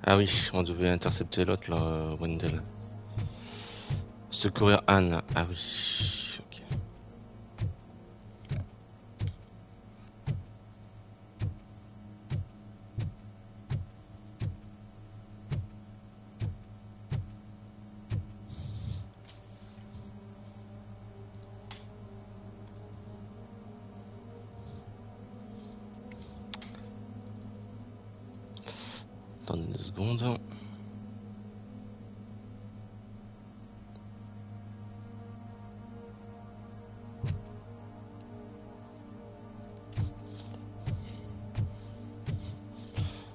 Ah oui, on devait intercepter l'autre là, Wendell. Secourir Anne. Ah oui. Ok. Attendez 2 secondes.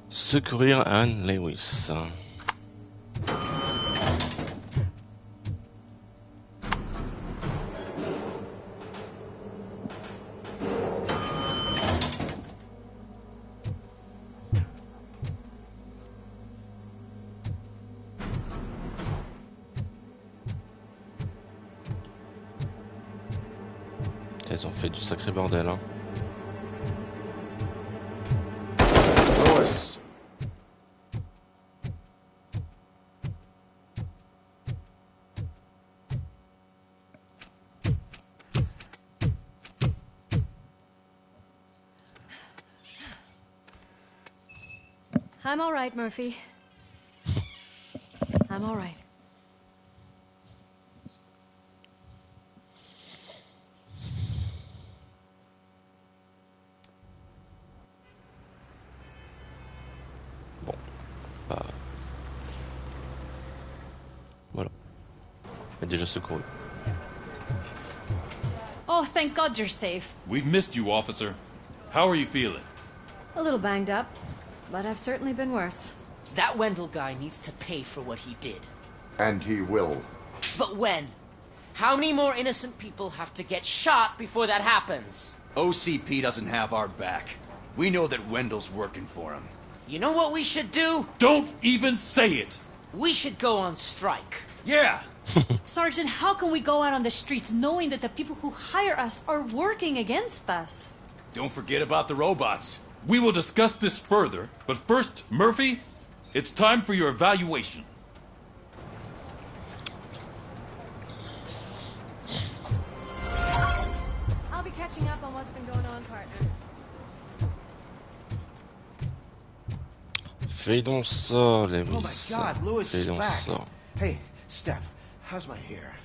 Secourir Anne Lewis. Ils ont fait du sacré bordel, hein. Lewis. I'm all right, Murphy. I'm all right. Bon, bah... Voilà. Elle est déjà secouru. Oh, thank God you're safe. We've missed you, officer. How are you feeling? A little banged up, but I've certainly been worse. That Wendell guy needs to pay for what he did. And he will. But when? How many more innocent people have to get shot before that happens? OCP doesn't have our back. We know that Wendell's working for him. You know what we should do? Don't even say it! We should go on strike. Yeah! Sergeant, how can we go out on the streets knowing that the people who hire us are working against us? Don't forget about the robots. We will discuss this further, but first, Murphy, it's time for your evaluation. I'll be catching up on what's been going on, partner. Fais donc ça, Lewis. Oh my God, Lewis Fais is donc back. ça. Hey, Steph, how's my hair?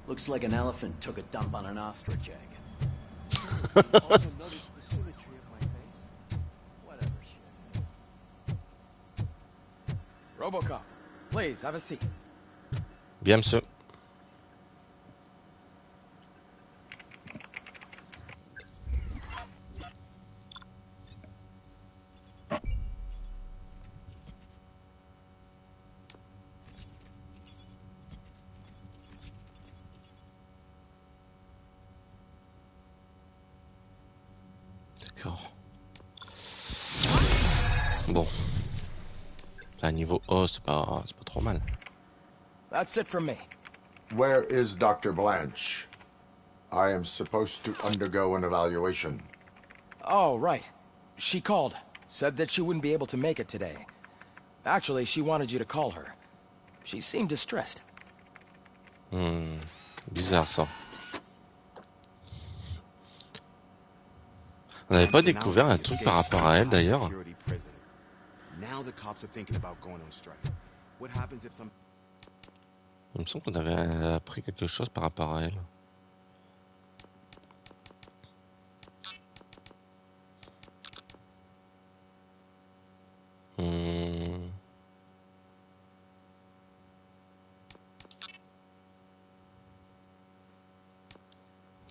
Looks like an elephant took a dump on an ostrich egg. Also noticed the symmetry of my face. Whatever, shit. Robocop, please have a seat. Bien, monsieur. D'accord. Bon. À niveau O, c'est pas trop mal. That's it from me. Where is Dr. Blanche? I am supposed to undergo an evaluation. Oh, right. She called. Said that she wouldn't be able to make it today. Actually, she wanted you to call her. She seemed distressed. Bizarre ça. On n'avait pas découvert un truc par rapport à elle d'ailleurs. Now the cops are thinking about going on strike. What happens if some... Il me semble qu'on avait appris quelque chose par rapport à elle.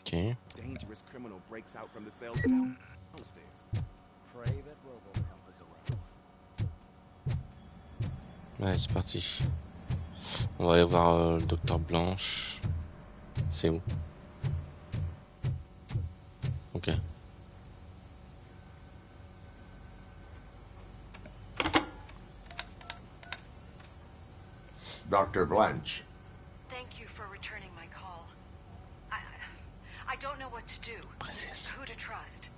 Ok. dangerous criminal breaks out from the cells downstairs. Pray that Robocop is around. Ouais, c'est parti. On va aller voir le docteur Blanche. C'est où? Ok. Dr. Blanche. Thank you for returning my call. I don't know what to do. Précise. Who to trust.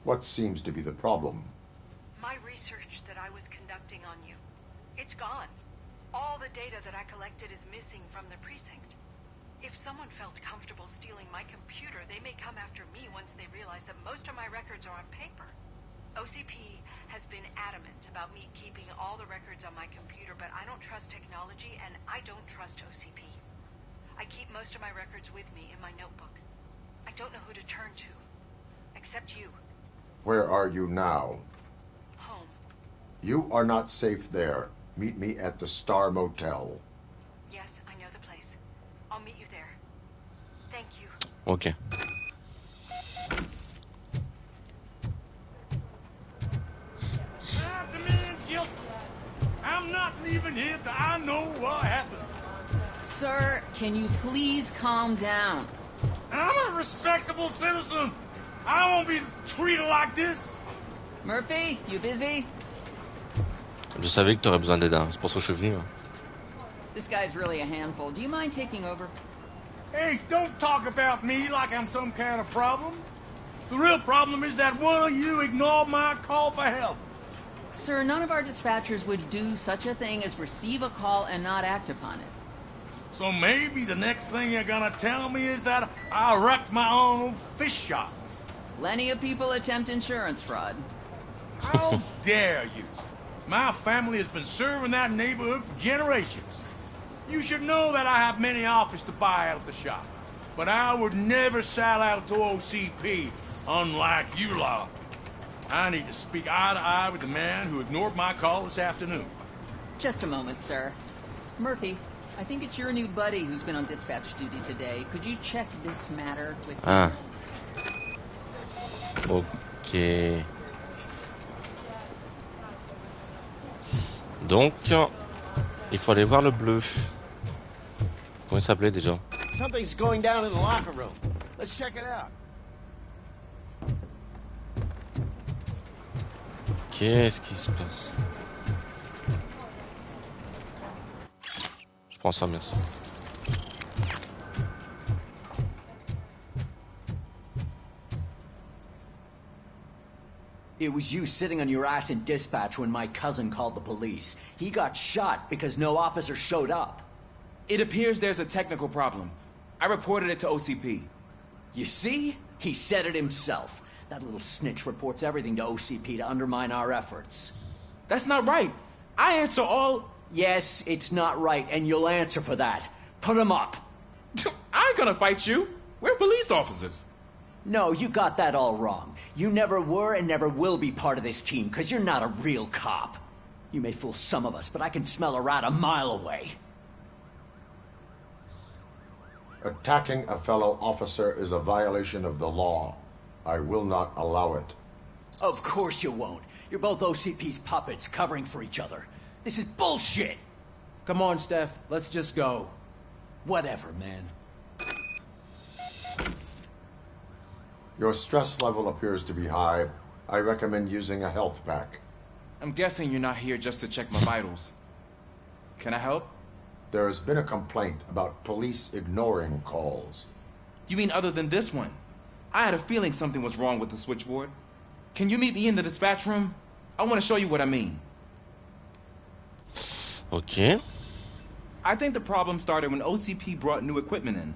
What seems to be the problem? My research that I was conducting on you. It's gone. All the data that I collected is missing from the precinct. If someone felt comfortable stealing my computer, they may come after me once they realize that most of my records are on paper. OCP has been adamant about me keeping all the records on my computer, but I don't trust technology and I don't trust OCP. I keep most of my records with me in my notebook. I don't know who to turn to, except you. Where are you now? Home. You are not safe there. Meet me at the Star Motel. Yes, I know the place. I'll meet you there. Thank you. Ok. I'm not leaving here till I know what happened. Sir, can you please calm down? I'm a respectable citizen. I won't be treated like this. Murphy, you busy? Je savais que t'aurais besoin d'aide, hein. C'est pour ça que je suis venu. Hein. This guy's really a handful. Do you mind taking over? Hey, don't talk about me like I'm some kind of problem. The real problem is that one of you ignored my call for help. Sir, none of our dispatchers would do such a thing as receive a call and not act upon it. So maybe the next thing you're gonna tell me is that I wrecked my own fish shop. Plenty of people attempt insurance fraud. How dare you? My family has been serving that neighborhood for generations. You should know that I have many offers to buy out the shop. But I would never sell out to OCP, unlike you lot. I need to speak eye to eye with the man who ignored my call this afternoon. Just a moment, sir. Murphy, I think it's your new buddy who's been on dispatch duty today. Could you check this matter with him? Ah. Ok. Donc, il faut aller voir le bleu. Comment il s'appelait déjà? Something's going down in the locker room. Let's check it out. Qu'est-ce qui se passe? Je prends ça, merci. It was you sitting on your ass in dispatch when my cousin called the police. He got shot because no officer showed up. It appears there's a technical problem. I reported it to OCP. You see? He said it himself. That little snitch reports everything to OCP to undermine our efforts. That's not right. I answer all... Yes, it's not right, and you'll answer for that. Put him up. I ain't gonna fight you. We're police officers. No, you got that all wrong. You never were and never will be part of this team, because you're not a real cop. You may fool some of us, but I can smell a rat a mile away. Attacking a fellow officer is a violation of the law. I will not allow it. Of course you won't. You're both OCP's puppets covering for each other. This is bullshit! Come on, Steph. Let's just go. Whatever, man. Your stress level appears to be high. I recommend using a health pack. I'm guessing you're not here just to check my vitals. Can I help? There has been a complaint about police ignoring calls. You mean other than this one? I had a feeling something was wrong with the switchboard. Can you meet me in the dispatch room? I want to show you what I mean. Ok. I think the problem started when OCP brought new equipment in.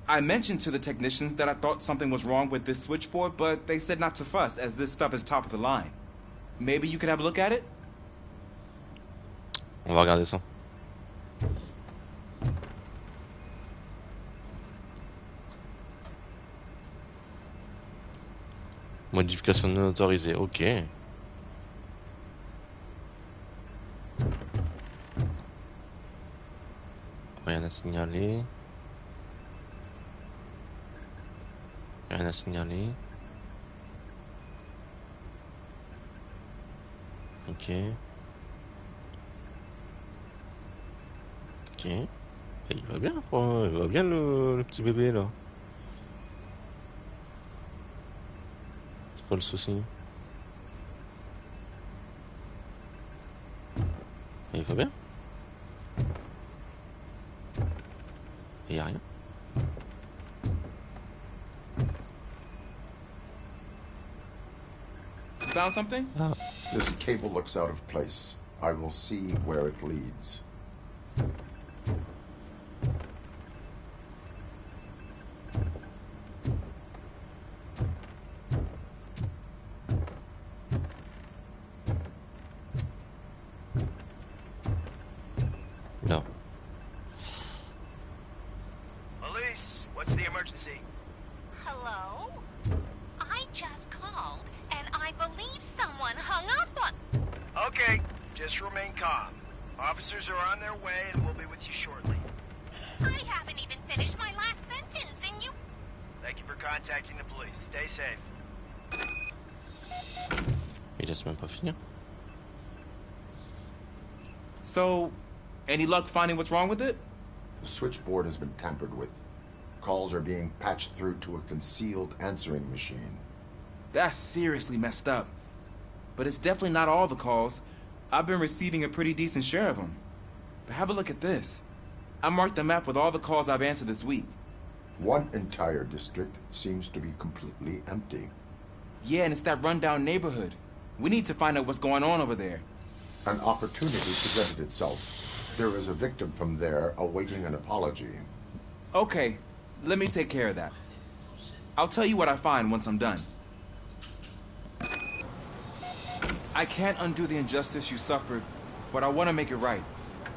I mentioned to the technicians that I thought something was wrong with this switchboard, but they said not to fuss, as this stuff is top of the line. Maybe you could have a look at it? On va regarder ça. Modification non autorisée, ok. Rien à signaler. Rien à signaler. Ok. Ok. Et il va bien, quoi. Il va bien le petit bébé là. C'est quoi le souci? Et il va bien. Et y a rien. Found something? This cable looks out of place. I will see where it leads. No. Police, what's the emergency? Hello? I just called, and I believe someone hung up on... Okay, just remain calm. Officers are on their way, and we'll be with you shortly. I haven't even finished my last sentence, and you... Thank you for contacting the police. Stay safe. Il laisse même pas finir. So, any luck finding what's wrong with it? The switchboard has been tampered with. Calls are being patched through to a concealed answering machine. That's seriously messed up. But it's definitely not all the calls. I've been receiving a pretty decent share of them. But have a look at this. I marked the map with all the calls I've answered this week. One entire district seems to be completely empty. Yeah, and it's that rundown neighborhood. We need to find out what's going on over there. An opportunity presented itself. There is a victim from there awaiting an apology. Okay, let me take care of that. I'll tell you what I find once I'm done. I can't undo the injustice you suffered, but I want to make it right.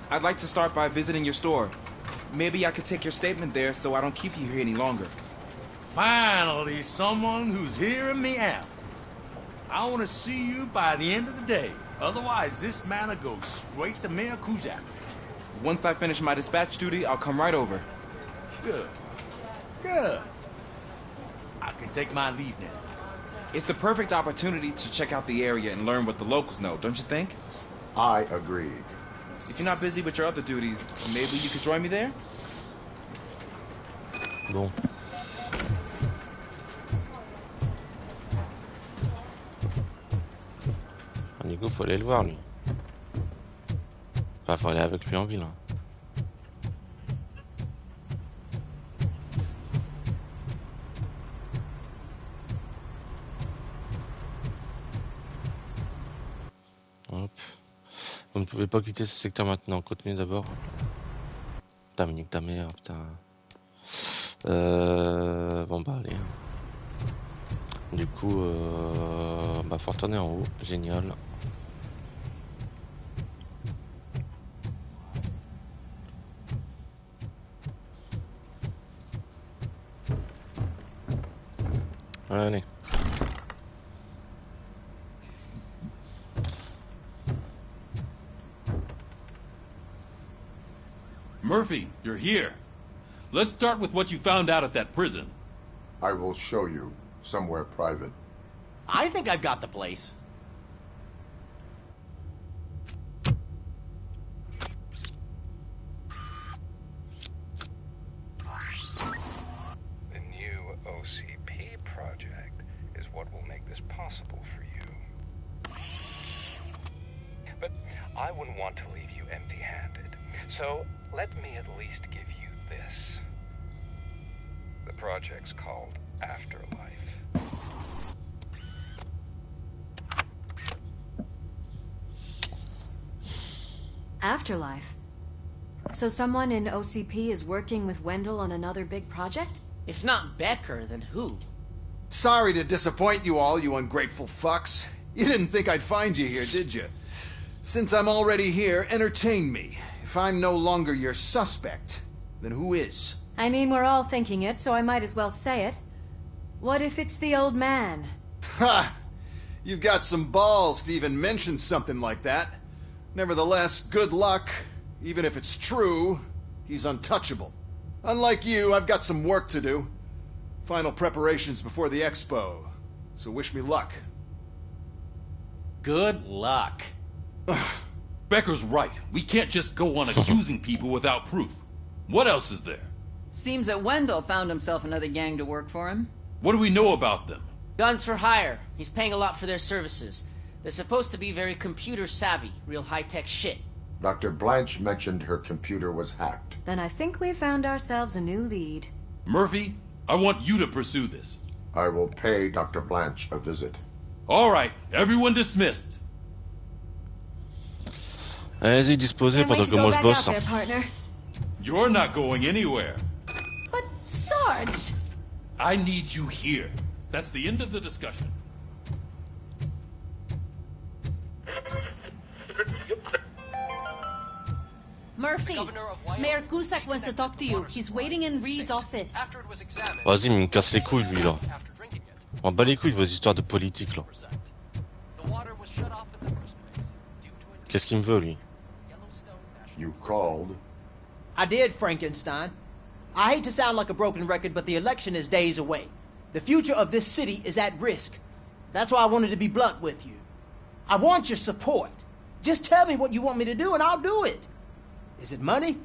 I'd like to start by visiting your store. Maybe I could take your statement there so I don't keep you here any longer. Finally, someone who's hearing me out. I want to see you by the end of the day. Otherwise, this matter goes straight to Mayor Kuzak. Once I finish my dispatch duty, I'll come right over. Good. Good. I can take my leave now. It's the perfect opportunity to check out the area and learn what the locals know, don't you think? I agree. If you're not busy with your other duties, maybe you could join me there? Bon. Nico, faut aller le voir, lui. Enfin, faut aller avec lui en ville. Hein. Hop. Vous ne pouvez pas quitter ce secteur maintenant. Continuez d'abord. Putain, mais nique ta mère, putain. Bon, bah, allez. Du coup, bah, faut retourner en haut. Génial. Allez. Murphy, you're here. Let's start with what you found out at that prison. I will show you. Somewhere private. I think I've got the place. The new OCP project is what will make this possible for you. But I wouldn't want to leave you empty-handed. So let me at least give you this. The project's called Afterlife. Afterlife? So someone in OCP is working with Wendell on another big project? If not Becker, then who? Sorry to disappoint you all, you ungrateful fucks. You didn't think I'd find you here, did you? Since I'm already here, entertain me. If I'm no longer your suspect, then who is? I mean, we're all thinking it, so I might as well say it. What if it's the old man? Ha! You've got some balls to even mention something like that. Nevertheless, good luck. Even if it's true, he's untouchable. Unlike you, I've got some work to do. Final preparations before the expo. So wish me luck. Good luck. Becker's right. We can't just go on accusing people without proof. What else is there? Seems that Wendell found himself another gang to work for him. What do we know about them? Guns for hire. He's paying a lot for their services. They're supposed to be very computer savvy, real high-tech shit. Dr. Blanche mentioned her computer was hacked. Then I think we found ourselves a new lead. Murphy, I want you to pursue this. I will pay Dr. Blanche a visit. All right, everyone dismissed. Allez-y, disposez Can't wait pendant to que go moi je back out bosse. there, partner. You're not going anywhere. But Sarge, I need you here. That's the end of the discussion. Murphy, Mayor Cusack wants to talk to you. He's waiting in Reed's office. Vas-y, mais il me casse les couilles, lui, là. On bat les couilles de vos histoires de politique, là. Qu'est-ce qu'il me veut, lui? You called? I did, Frankenstein. I hate to sound like a broken record, but the election is days away. The future of this city is at risk. That's why I wanted to be blunt with you. I want your support. Just tell me what you want me to do and I'll do it. Is it money?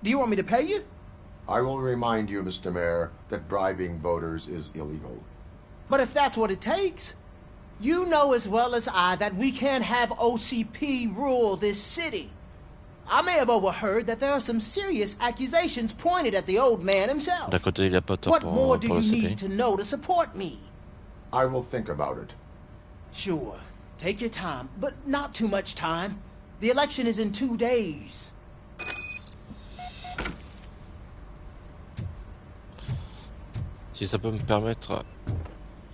Do you want me to pay you? I will remind you, Mr. Mayor, that bribing voters is illegal. But if that's what it takes, you know as well as I that we can't have OCP rule this city. I may have overheard that there are some serious accusations pointed at the old man himself. D'un côté, il a pas tort What pour, more do pour you l'OCP. need to know to support me? I will think about it. Sure. Take your time, but not too much time. The election is in 2 days. Si ça peut me permettre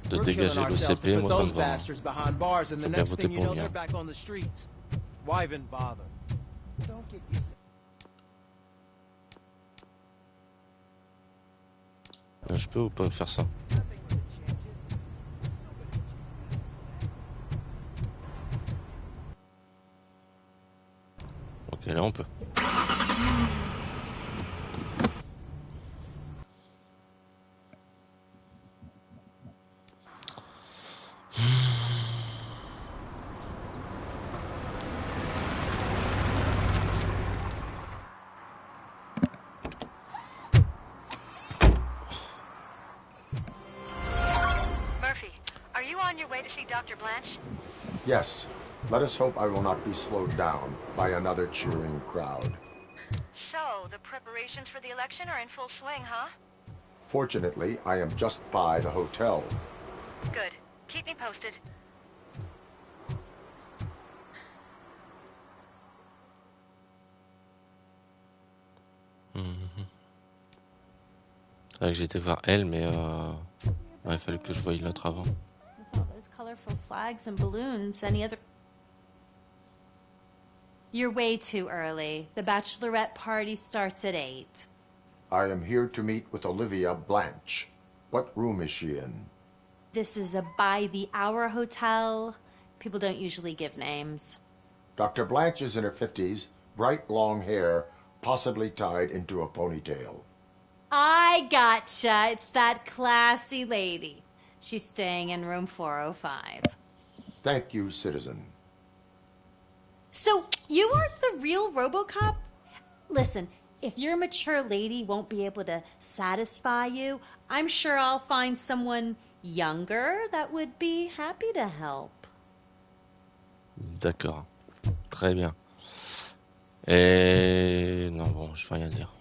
de We're killing dégager ourselves to l'OCP, put moi ça those me va. bastards behind bars, and the Faut bien next voter thing you pour know, lui, they're hein. back on the streets. Why even bother? Don't get yourself. Je peux ou pas faire ça? Ok, là on peut. Murphy, are you on your way to see Dr. Blanche? Yes. Let us hope I will not be slowed down by another cheering crowd. So, the preparations for the election are in full swing, huh? Fortunately, I am just by the hotel. Good. Keep me posted. C'est vrai que j'étais voir elle, mais ouais, il fallait que je voie l'autre avant. With all those colorful flags and balloons, any other... You're way too early. The bachelorette party starts at 8. I am here to meet with Olivia Blanche. What room is she in? This is a by-the-hour hotel. People don't usually give names. Dr. Blanche is in her 50s, bright long hair, possibly tied into a ponytail. I gotcha. It's that classy lady. She's staying in room 405. Thank you, citizen. So, you aren't the real RoboCop? Listen, if your mature lady won't be able to satisfy you, I'm sure I'll find someone younger that would be happy to help. D'accord. Très bien. Et... Non, bon, je vais rien dire.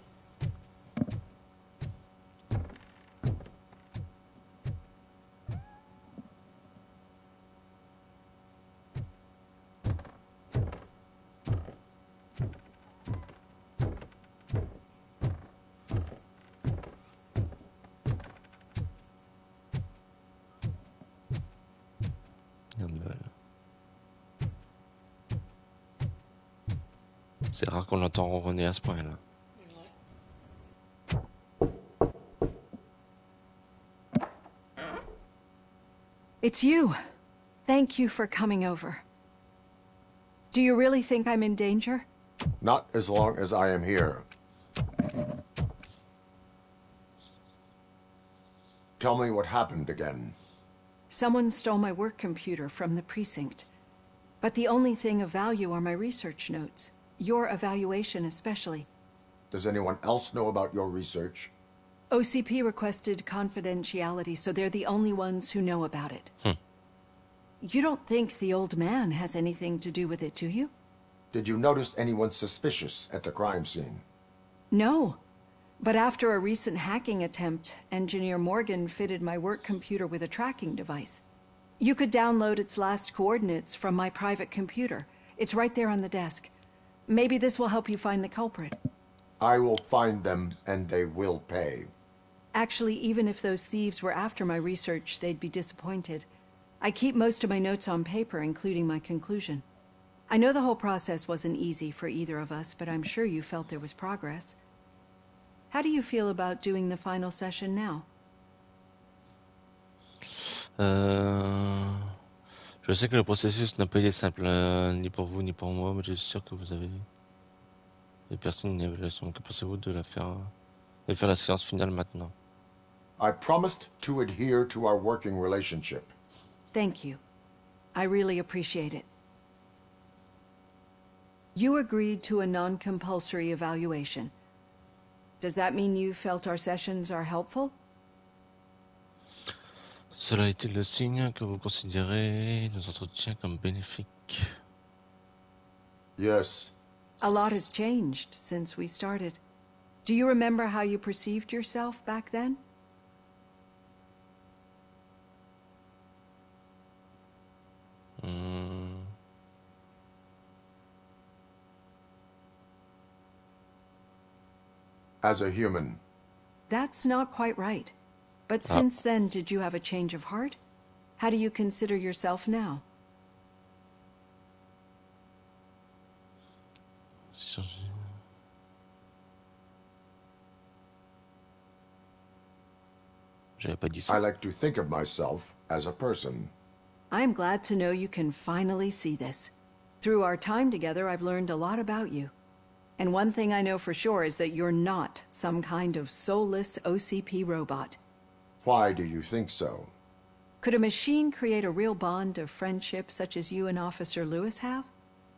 C'est rare qu'on l'entend ronronner à ce point-là. It's you. Thank you for coming over. Do you really think I'm in danger? Not as long as I am here. Tell me what happened again. Someone stole my work computer from the precinct. But the only thing of value are my research notes. Your evaluation especially. Does anyone else know about your research? OCP requested confidentiality, so they're the only ones who know about it. You don't think the old man has anything to do with it, do you? Did you notice anyone suspicious at the crime scene? No. But after a recent hacking attempt, Engineer Morgan fitted my work computer with a tracking device. You could download its last coordinates from my private computer. It's right there on the desk. Maybe this will help you find the culprit. I will find them, and they will pay. Actually, even if those thieves were after my research, they'd be disappointed. I keep most of my notes on paper, including my conclusion. I know the whole process wasn't easy for either of us, but I'm sure you felt there was progress. How do you feel about doing the final session now? Je sais que le processus n'a pas été simple, ni pour vous ni pour moi, mais je suis sûr que vous avez personne une évaluation. Que pensez-vous de faire la séance finale maintenant? I promised to adhere to our working relationship. Thank you. I really appreciate it. You agreed to a non-compulsory evaluation. Does that mean you felt our sessions are helpful? Cela est-il le signe que vous considérez nos entretiens comme bénéfiques? Yes. A lot has changed since we started. Do you remember how you perceived yourself back then? As a human. That's not quite right. But since then, did you have a change of heart? How do you consider yourself now? J'avais pas dit ça. I like to think of myself as a person. I'm glad to know you can finally see this. Through our time together, I've learned a lot about you. And one thing I know for sure is that you're not some kind of soulless OCP robot. Why do you think so? Could a machine create a real bond of friendship such as you and Officer Lewis have?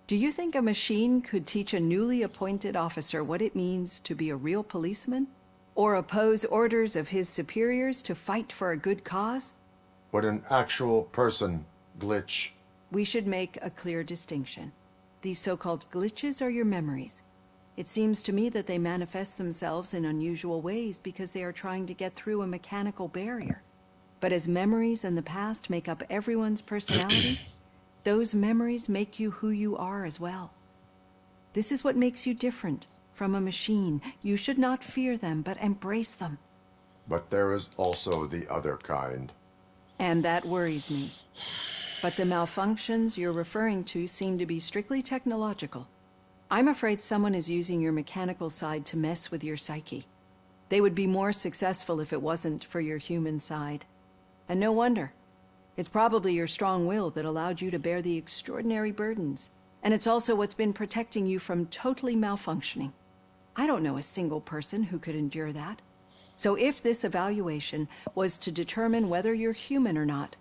Do you think a machine could teach a newly appointed officer what it means to be a real policeman? Or oppose orders of his superiors to fight for a good cause? Would an actual person glitch? We should make a clear distinction. These so-called glitches are your memories. It seems to me that they manifest themselves in unusual ways because they are trying to get through a mechanical barrier. But as memories in the past make up everyone's personality, those memories make you who you are as well. This is what makes you different from a machine. You should not fear them, but embrace them. But there is also the other kind. And that worries me. But the malfunctions you're referring to seem to be strictly technological. I'm afraid someone is using your mechanical side to mess with your psyche. They would be more successful if it wasn't for your human side. And no wonder. It's probably your strong will that allowed you to bear the extraordinary burdens. And it's also what's been protecting you from totally malfunctioning. I don't know a single person who could endure that. So if this evaluation was to determine whether you're human or not,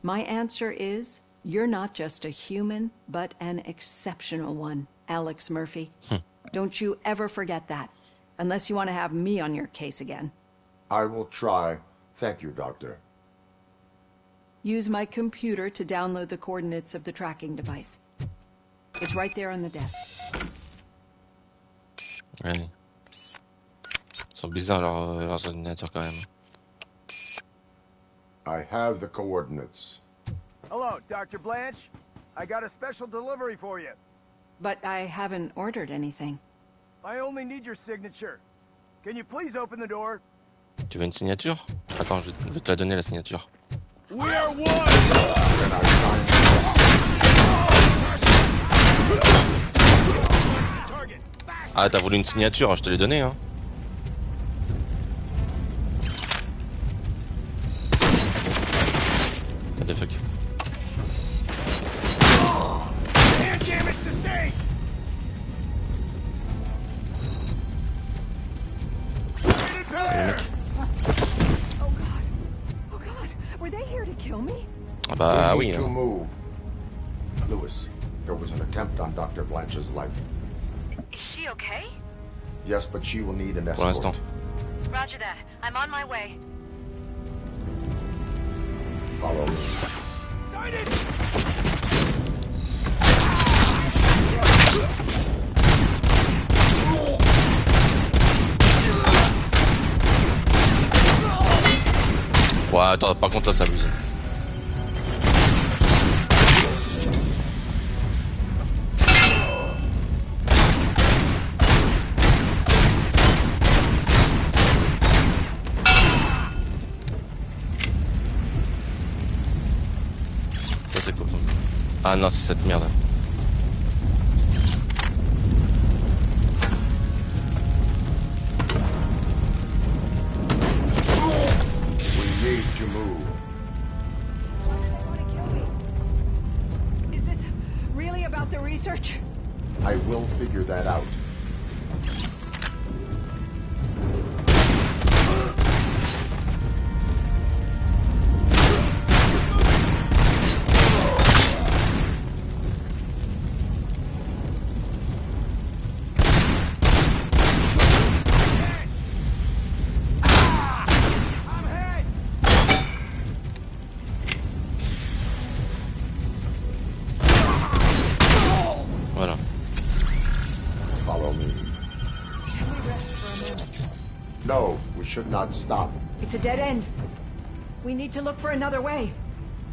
my answer is you're not just a human, but an exceptional one. Alex Murphy. Don't you ever forget that, unless you want to have me on your case again. I will try. Thank you, Doctor. Use my computer to download the coordinates of the tracking device. It's right there on the desk. Ouais. Ils sont bizarres leurs ordinateurs quand même. I have the coordinates. Hello, Dr. Blanche. I got a special delivery for you. But I haven't ordered anything. I only need your signature. Can you please open the door? Tu veux une signature? Attends, je vais te la donner la signature. We are one! Ah, t'as voulu une signature, je te l'ai donnée, hein. What the fuck? Ah bah oui. To move. Lewis, there was an attempt on Dr. Blanche's life. Is she okay? Yes, but she will need an Pour escort. l'instant. Roger that. I'm on my way. Follow me. Ouais, attends, par contre là ça abuse. Ah non, c'est cette merde. We need to move. Is this really about the research? I will figure that out. Voilà. Follow me. Can we rest for a moment? No, we should not stop. It's a dead end. We need to look for another way.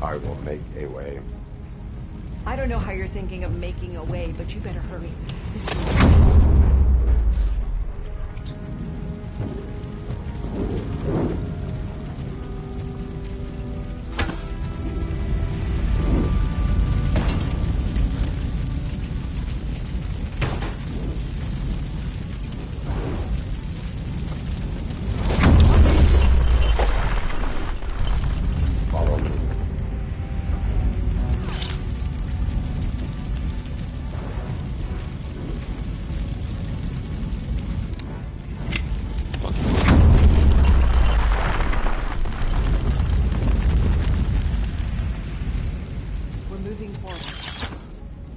I will make a way. I don't know how you're thinking of making a way, but you better hurry. This Follow me. We're moving forward.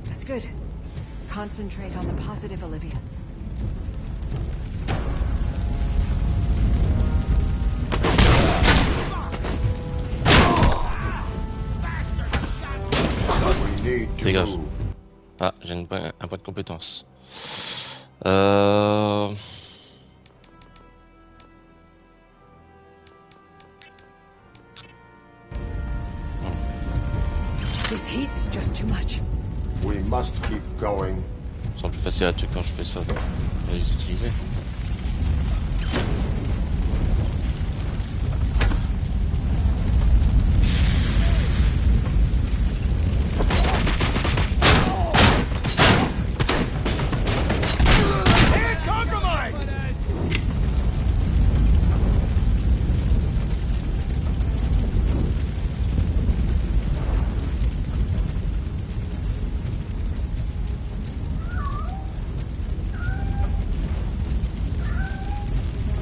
That's good. Concentrate on the positive, Olivia. We need to Dégage. move. Ah, j'ai un point de compétence. This heat is just too much. We must keep going. C'est plus facile à tuer quand je fais ça. On va les utiliser.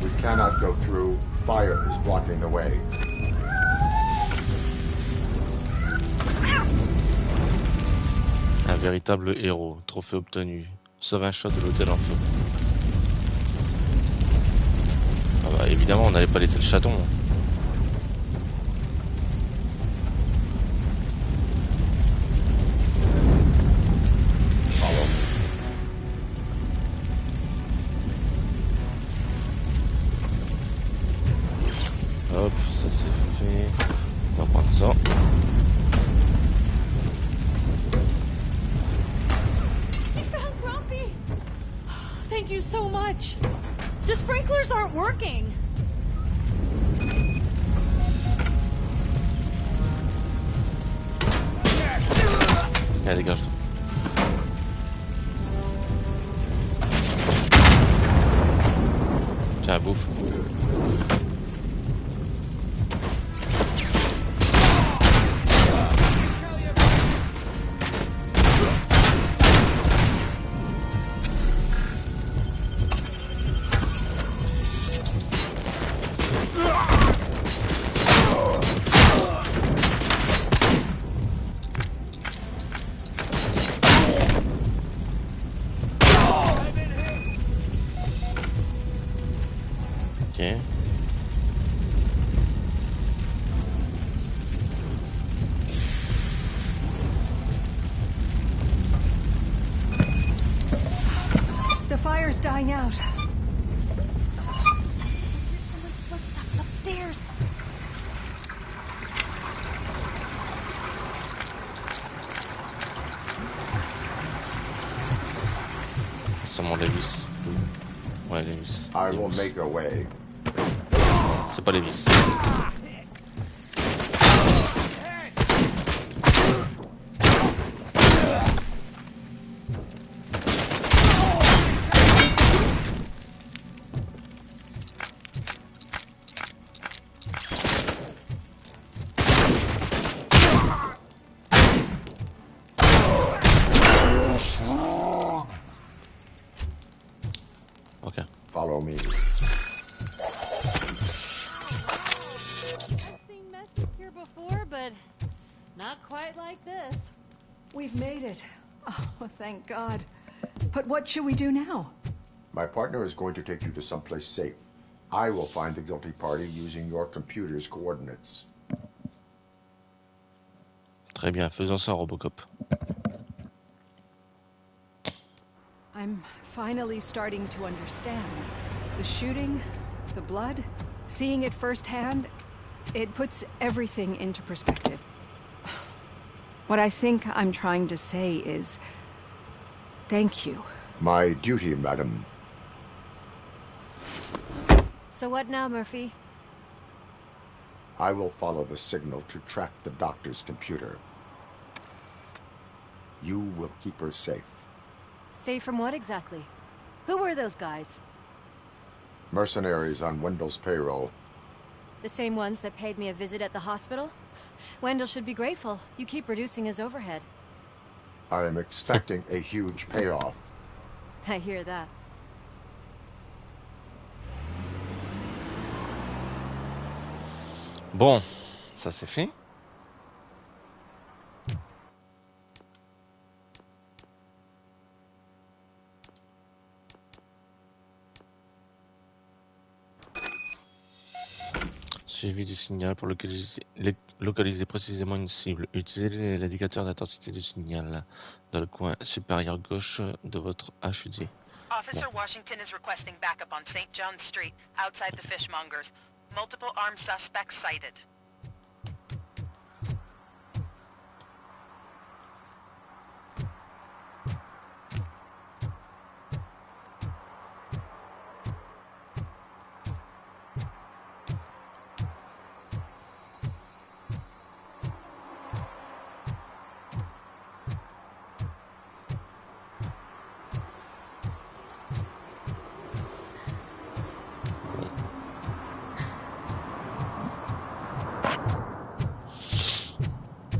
We cannot go through. Fire is blocking the way. Un véritable héros. Trophée obtenu. Sauve un chat de l'hôtel en feu. Ah bah évidemment, on n'allait pas laisser le chaton. Hein. Follow me. Hop, ça c'est fait. On va prendre ça. I found Grumpy! Thank you so much. The sprinklers aren't working. Allez, dégage-toi. Tiens, bouffe. Ok. The fire's dying out. Someone's footsteps upstairs. Sûrement les vis. Ouais, les vis. I Les will vis. make a way. C'est pas les vis. follow me. I've seen messes here before, but not quite like this. We've made it. Oh, thank God. But what should we do now? My partner is going to take you to someplace safe. I will find the guilty party using your computer's coordinates. Très bien, faisons ça, Robocop. I'm finally starting to understand. The shooting, the blood, seeing it firsthand, it puts everything into perspective. What I think I'm trying to say is, thank you. My duty, madam. So what now, Murphy? I will follow the signal to track the doctor's computer. You will keep her safe. Safe from what exactly? Who were those guys? Mercenaries on Wendell's payroll. The same ones that paid me a visit at the hospital? Wendell should be grateful. You keep reducing his overhead. I am expecting a huge payoff. I hear that. Bon, ça c'est fait. Suivi du signal pour localiser précisément une cible. Utilisez l'indicateur d'intensité du signal dans le coin supérieur gauche de votre HUD. Officer Washington is requesting backup on St. John's Street, outside the fishmongers. Multiple armed suspects sighted.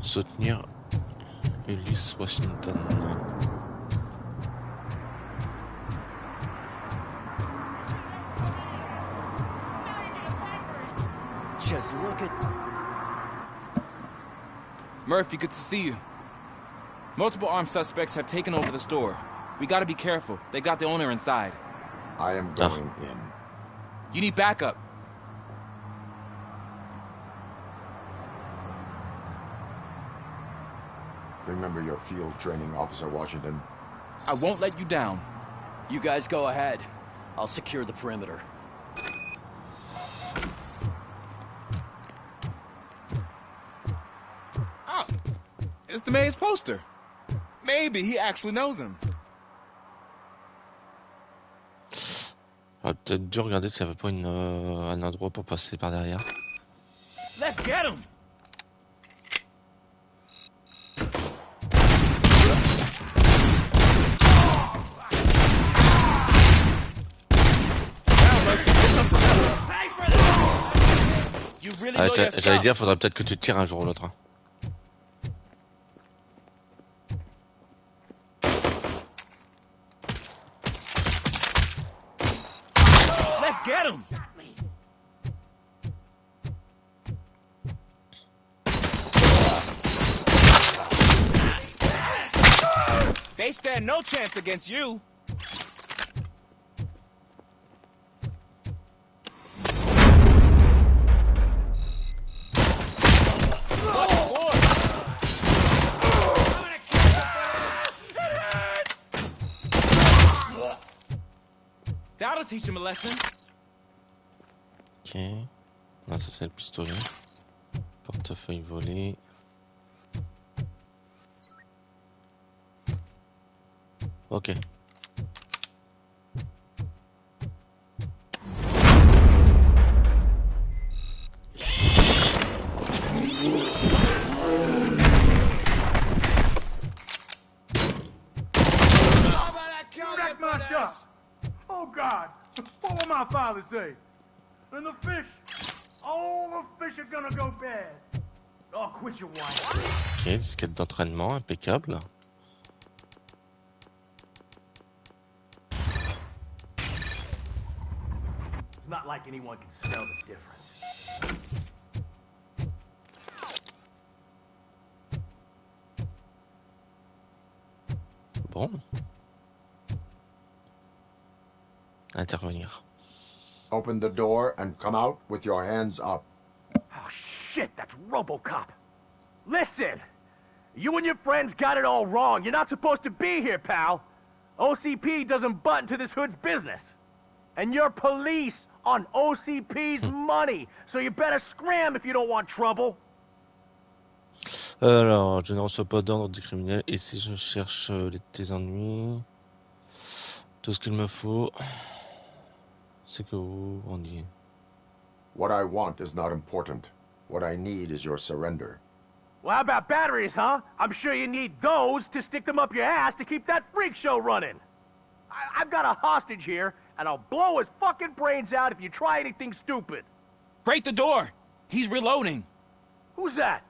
Soutenir Ulysse Washington. Just look at... Murphy, good to see you. Multiple armed suspects have taken over the store. We gotta be careful. They got the owner inside. I am going in. You need backup. Remember your field training, Officer Washington. I won't let you down. You guys go ahead. I'll secure the perimeter. Oh, it's the mayor's poster. Maybe he actually knows him. J'aurais peut-être dû regarder s'il n'y avait pas un endroit pour passer par derrière. Let's get him! J'allais dire, faudrait peut-être que tu tires un jour ou l'autre. Let's get him! They stand no chance against you. That'll teach him a lesson. Ok. Non, ça c'est le pistolet. Portefeuille volé. Ok. Wreck my shop. Oh God, what will my father say? And the fish, all the fish are gonna go bad. Oh, quit your whining. Ok, disquette d'entraînement, impeccable. not like anyone can smell the difference. Bon. Intervenir. Open the door and come out with your hands up. Oh, shit, that's RoboCop. Listen! You and your friends got it all wrong. You're not supposed to be here, pal. OCP doesn't butt into this hood's business. And you're police on OCP's money, so you better scram if you don't want trouble. Alors, je ne reçois pas d'ordre des criminels. Et si je cherche tes ennuis, tout ce qu'il me faut, c'est que vous rendiez. What I want is not important. What I need is your surrender. Well, how about batteries, huh? I'm sure you need those to stick them up your ass to keep that freak show running. I've got a hostage here, and I'll blow his fucking brains out if you try anything stupid. Break the door! He's reloading. Who's that?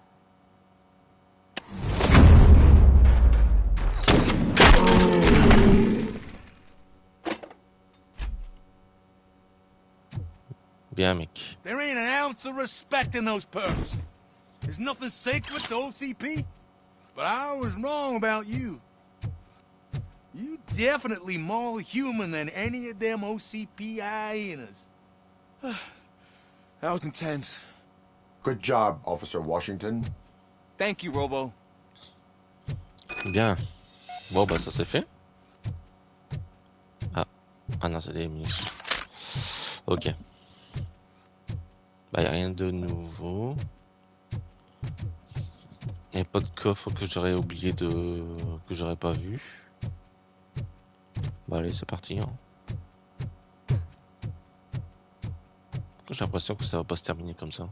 Bien, mec. There ain't an ounce of respect in those perps. There's nothing sacred to OCP. But I was wrong about you. You definitely more human than any of them OCP hyenas. That was intense. Good job, Officer Washington. Thank you, Robo. Bien. Bon, bah ça c'est fait. Ah non, c'est des munitions. Ok. Bah y a rien de nouveau. Y a pas de coffre que j'aurais oublié de... que j'aurais pas vu. Bah allez, c'est parti. Hein. J'ai l'impression que ça va pas se terminer comme ça.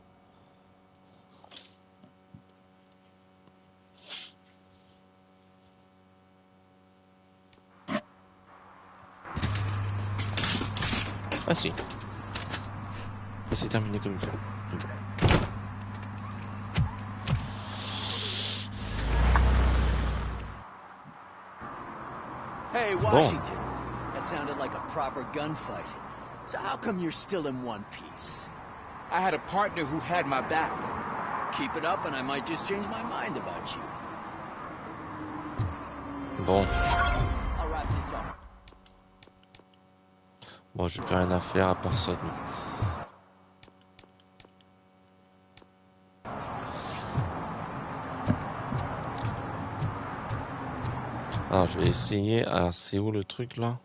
Ah si. Ça s'est terminé comme il faut. Hey, Washington. That sounded like a proper gunfight. So how come you're still in one piece? I had a partner who had my back. Keep it up and I might just change my mind about you. Bon. I'll wrap this up. Bon, j'ai plus rien à faire à part ça. Alors, je vais essayer. Alors, c'est où le truc là?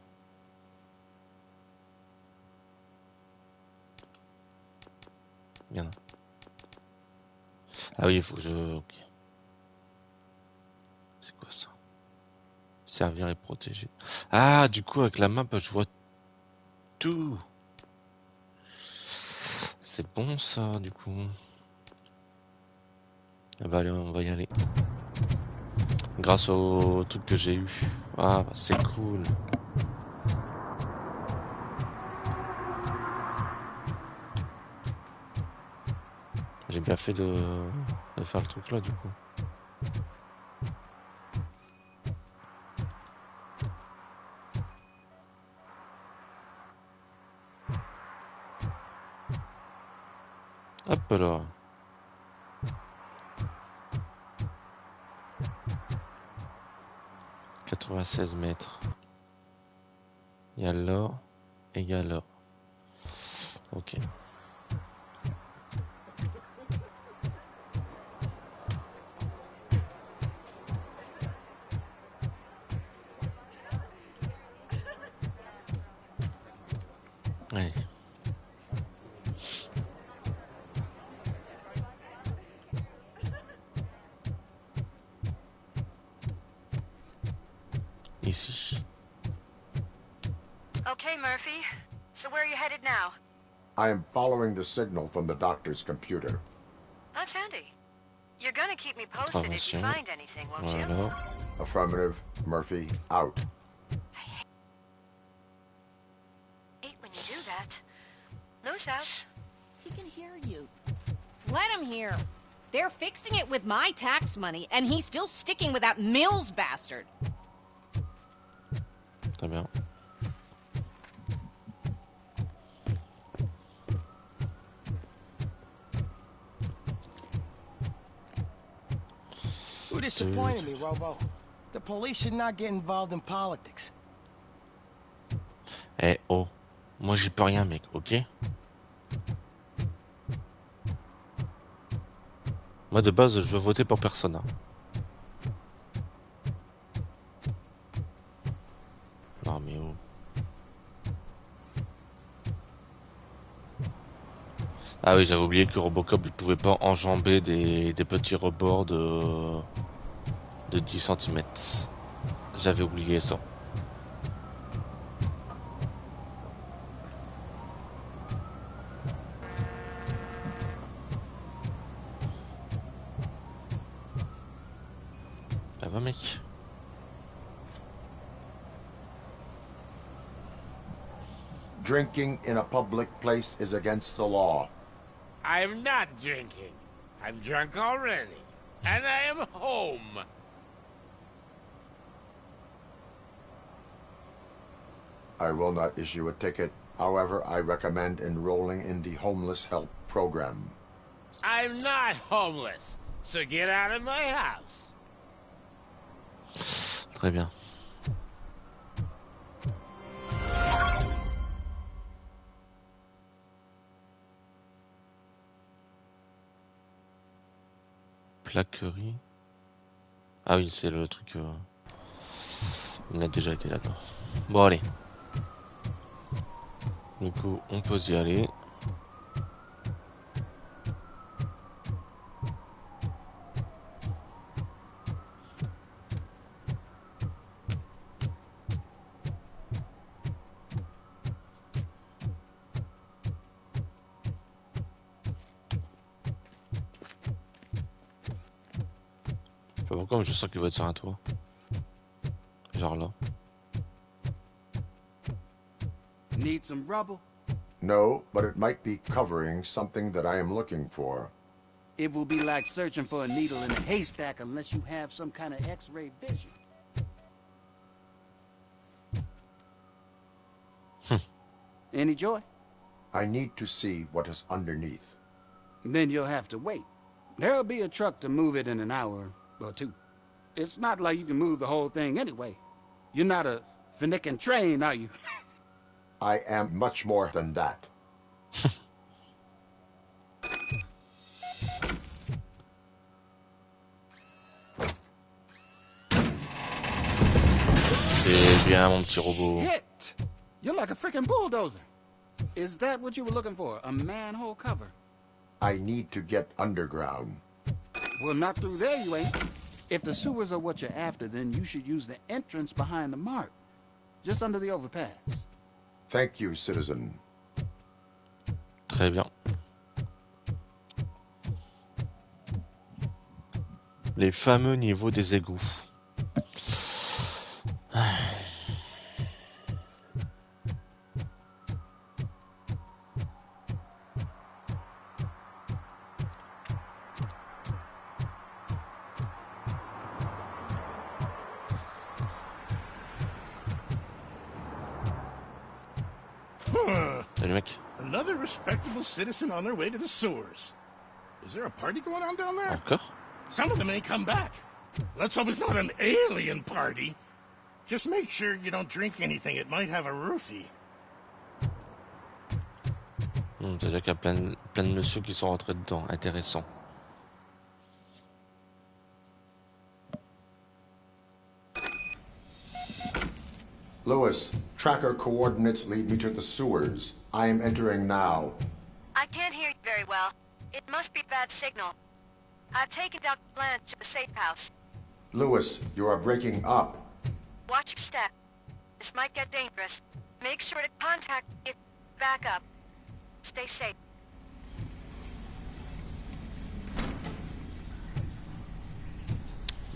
Bien. Ah oui, il faut que je... Ok. C'est quoi ça? Servir et protéger. Ah, du coup, avec la map, je vois tout. C'est bon ça, du coup. Ah bah allez, on va y aller. Grâce au truc que j'ai eu. Ah, bah, c'est cool. J'ai bien fait de faire le truc là, du coup. Hop là. « 96 mètres. Il y a là et il y a là. Ok. Allez. Ici. Okay, Murphy. So where are you headed now? I am following the signal from the doctor's computer. That's handy. You're gonna keep me posted if you find anything, won't you? Voilà. Affirmative. Murphy, out. I hate when you do that. Loose out. He can hear you. Let him hear. They're fixing it with my tax money, and he's still sticking with that Mills bastard. Très bien. disappointed me, Robo. The police should not get involved in politics. Eh oh, moi j'y peux rien mec, ok? Moi de base je veux voter pour personne. Hein. Non mais oh. Ah oui, j'avais oublié que Robocop il pouvait pas enjamber des petits rebords de 10 cm. J'avais oublié ça. Ah bah mec. Drinking in a public place is against the law. I'm not drinking. I'm drunk already. And I am home. I will not issue a ticket. However, I recommend enrolling in the homeless help program. I'm not homeless. So get out of my house. Très bien. Plaquerie. Ah oui, c'est le truc. On a déjà été là-dedans. Bon, allez. Du coup, on peut y aller. Je sais pas pourquoi, mais je sens qu'il va être sur un toit. Genre là. Need some rubble? No, but it might be covering something that I am looking for. It will be like searching for a needle in a haystack unless you have some kind of X-ray vision. Any joy? I need to see what is underneath. Then you'll have to wait. There'll be a truck to move it in an hour or two. It's not like you can move the whole thing anyway. You're not a finicking train, are you? I am much more than that. C'est bien mon petit robot. Shit! You're like a freaking bulldozer. Is that what you were looking for? A manhole cover? I need to get underground. Well, not through there, you ain't. If the sewers are what you're after, then you should use the entrance behind the mark. Just under the overpass. Thank you, citizen. Très bien. Les fameux niveaux des égouts. Salut mec. Another respectable citizen on their way to the sewers. Is there a party going on down there? Encore? Some of them ain't come back. Let's hope it's not an alien party. Just make sure you don't drink anything. It might have a Ruthie. C'est-à-dire qu'il y a plein de messieurs qui sont rentrés dedans. Intéressant. Lewis, tracker coordinates lead me to the sewers. I am entering now. I can't hear you very well. It must be bad signal. I've taken down Blanche to the safe house. Lewis, you are breaking up. Watch your step. This might get dangerous. Make sure to contact me if back up. Stay safe.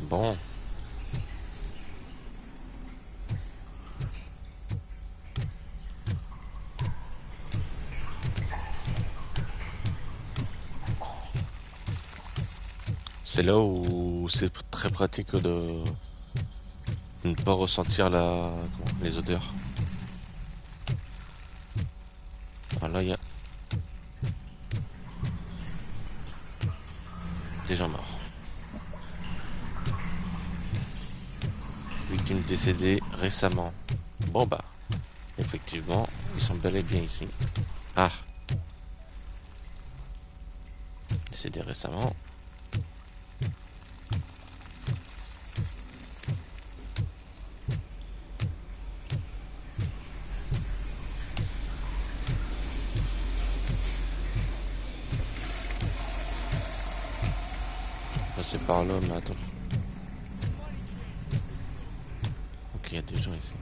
Bon. C'est là où c'est très pratique de ne pas ressentir les odeurs. Ah, là, il y a des gens morts. victimes décédées récemment. Bon bah, effectivement, ils sont bel et bien ici. Ah. Décédés récemment. Passer par là, mais attends. Ok, il y a des gens ici.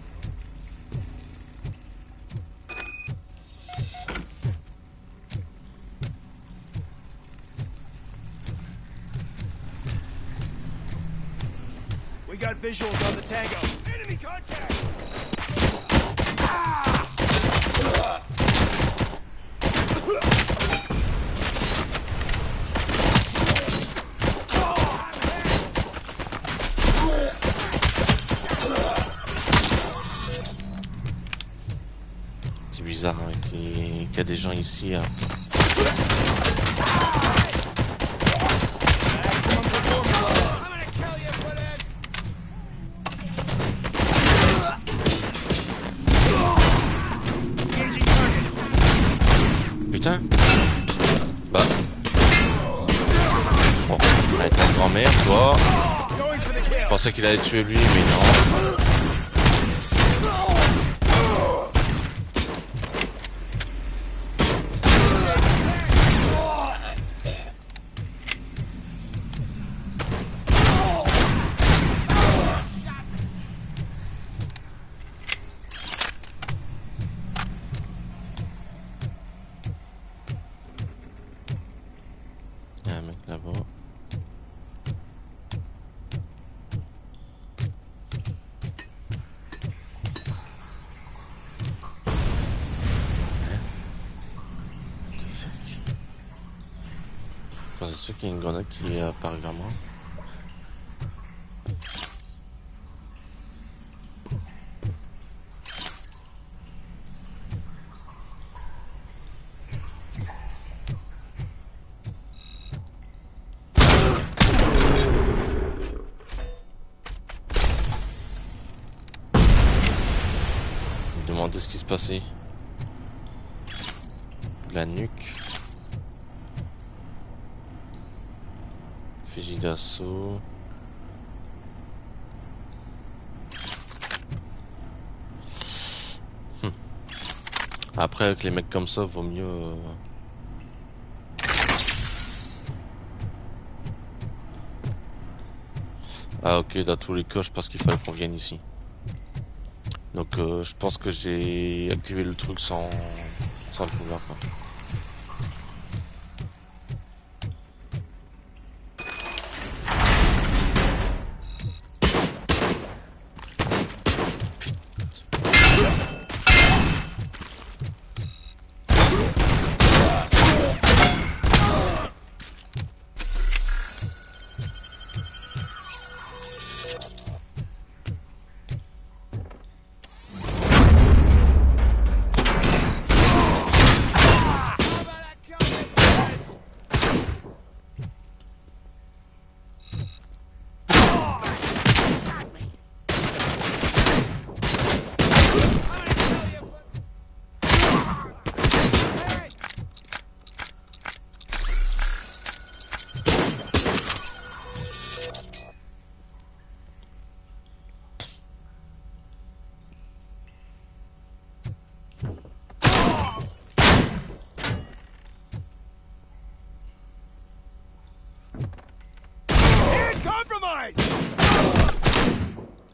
We got visuals on the Tango. Enemy contact! C'est bizarre hein, qu'il y a des gens ici. Hein. Putain. Bah. Bon, arrête ta grand-mère, toi. Je pensais qu'il allait tuer lui, mais non. Il y a un mec là-bas. C'est sûr qu'il y a une grenade qui apparaît vers moi. Je me demandais ce qui se passait. La nuque. Fusil d'assaut. Après avec les mecs comme ça vaut mieux Ah ok, dans tous les cas je pense qu'il fallait qu'on vienne ici. Donc je pense que j'ai activé le truc sans le pouvoir quoi.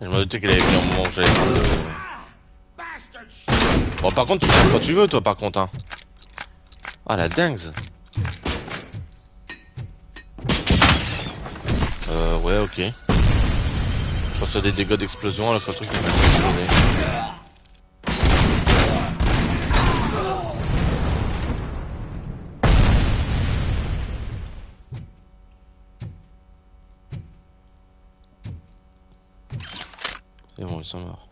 Je me doutais qu'il allait venir au moment où j'allais prendre le... Bon par contre tu fais quand tu veux toi par contre hein. Ah la dingue. Ouais ok. Je reçois des dégâts d'explosion alors que le truc il m'a explosé. C'est bon, ils sont morts.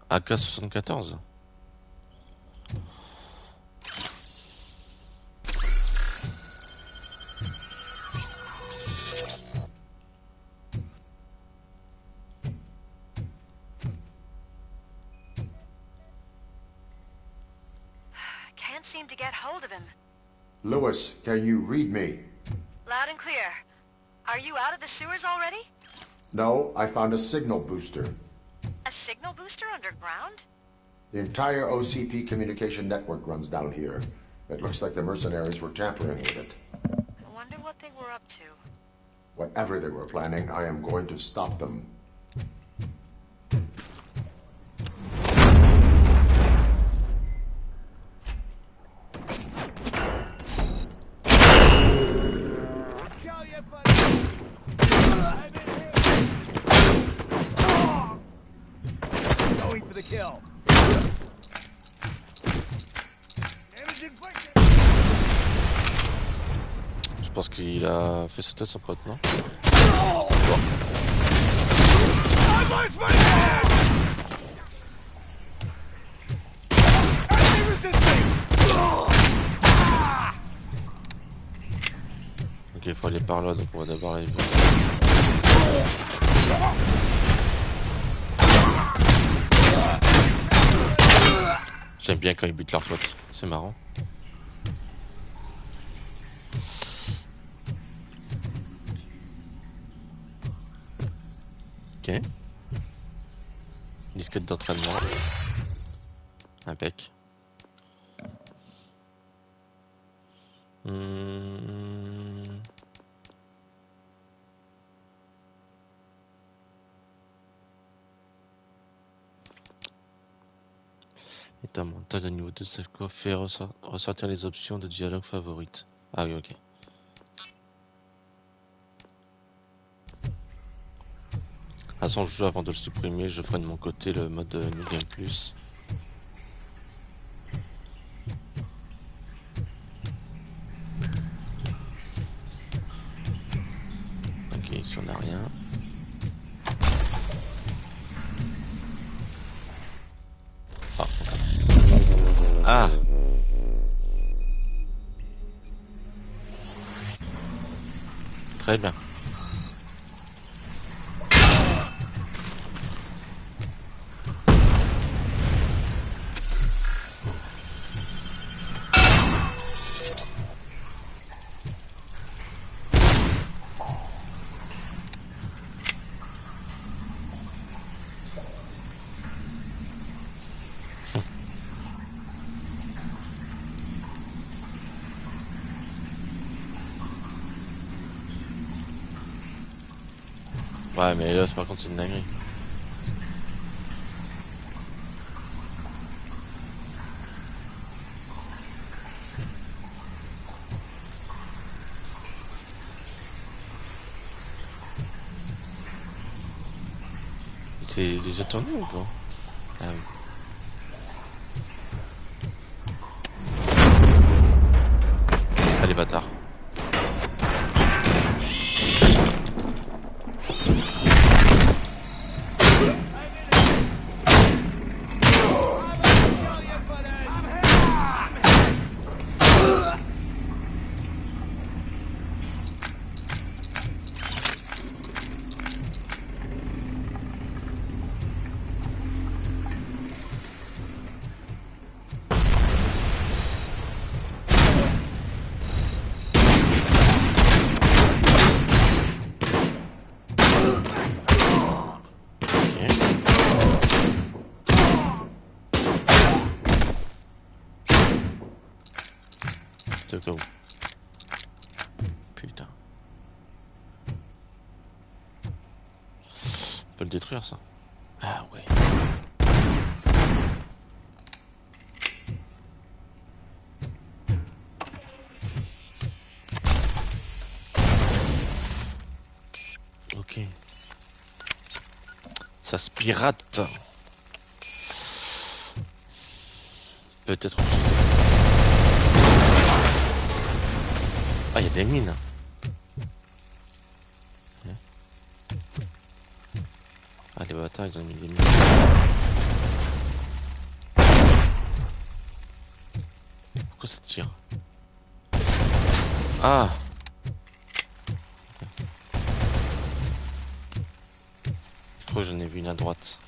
AK-74. seem to get hold of him. Lewis, can you read me? Loud and clear. Are you out of the sewers already? No, I found a signal booster. A signal booster underground? The entire OCP communication network runs down here. It looks like the mercenaries were tampering with it. I wonder what they were up to. Whatever they were planning, I am going to stop them. Going for the kill. Je pense qu'il a fait sauter son pote, non? I lost my hand! Enemy resisting! Ok, il faut aller par là, donc on va d'abord aller voir. J'aime bien quand ils butent leur pote, c'est marrant. Ok. Disquette d'entraînement. Impec. État mental de niveau 2 Safeco fait ressortir les options de dialogue favorites. Ah oui, ok. À son jeu, avant de le supprimer, je ferai de mon côté le mode New Game Plus. Ok, ici on n'a rien. Ah. Très bien. Ouais, mais là, par contre, c'est une dinguerie. C'est déjà tourné ou pas? Ah oui. Allez, bâtard. C'est au cas où. Putain. On peut le détruire ça. Ah ouais. Ok. Ça se pirate. Peut-être. Ah, il y a des mines. Ah, les bâtards, ils ont mis des mines. Pourquoi ça tire? Ah! Je crois que j'en ai vu une à droite.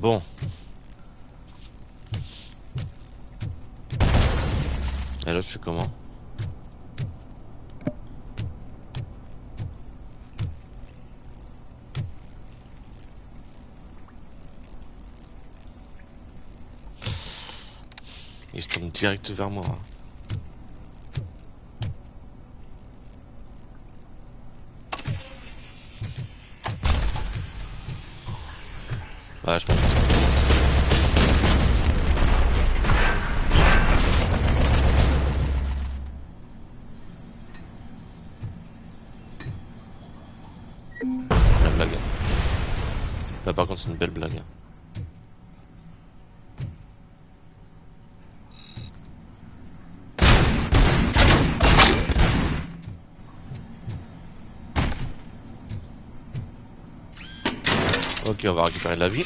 Bon. Et là, je fais comment? Il se tourne direct vers moi. Ouais, je pense. La blague. Là par contre c'est une belle blague. Ok, on va récupérer de la vie.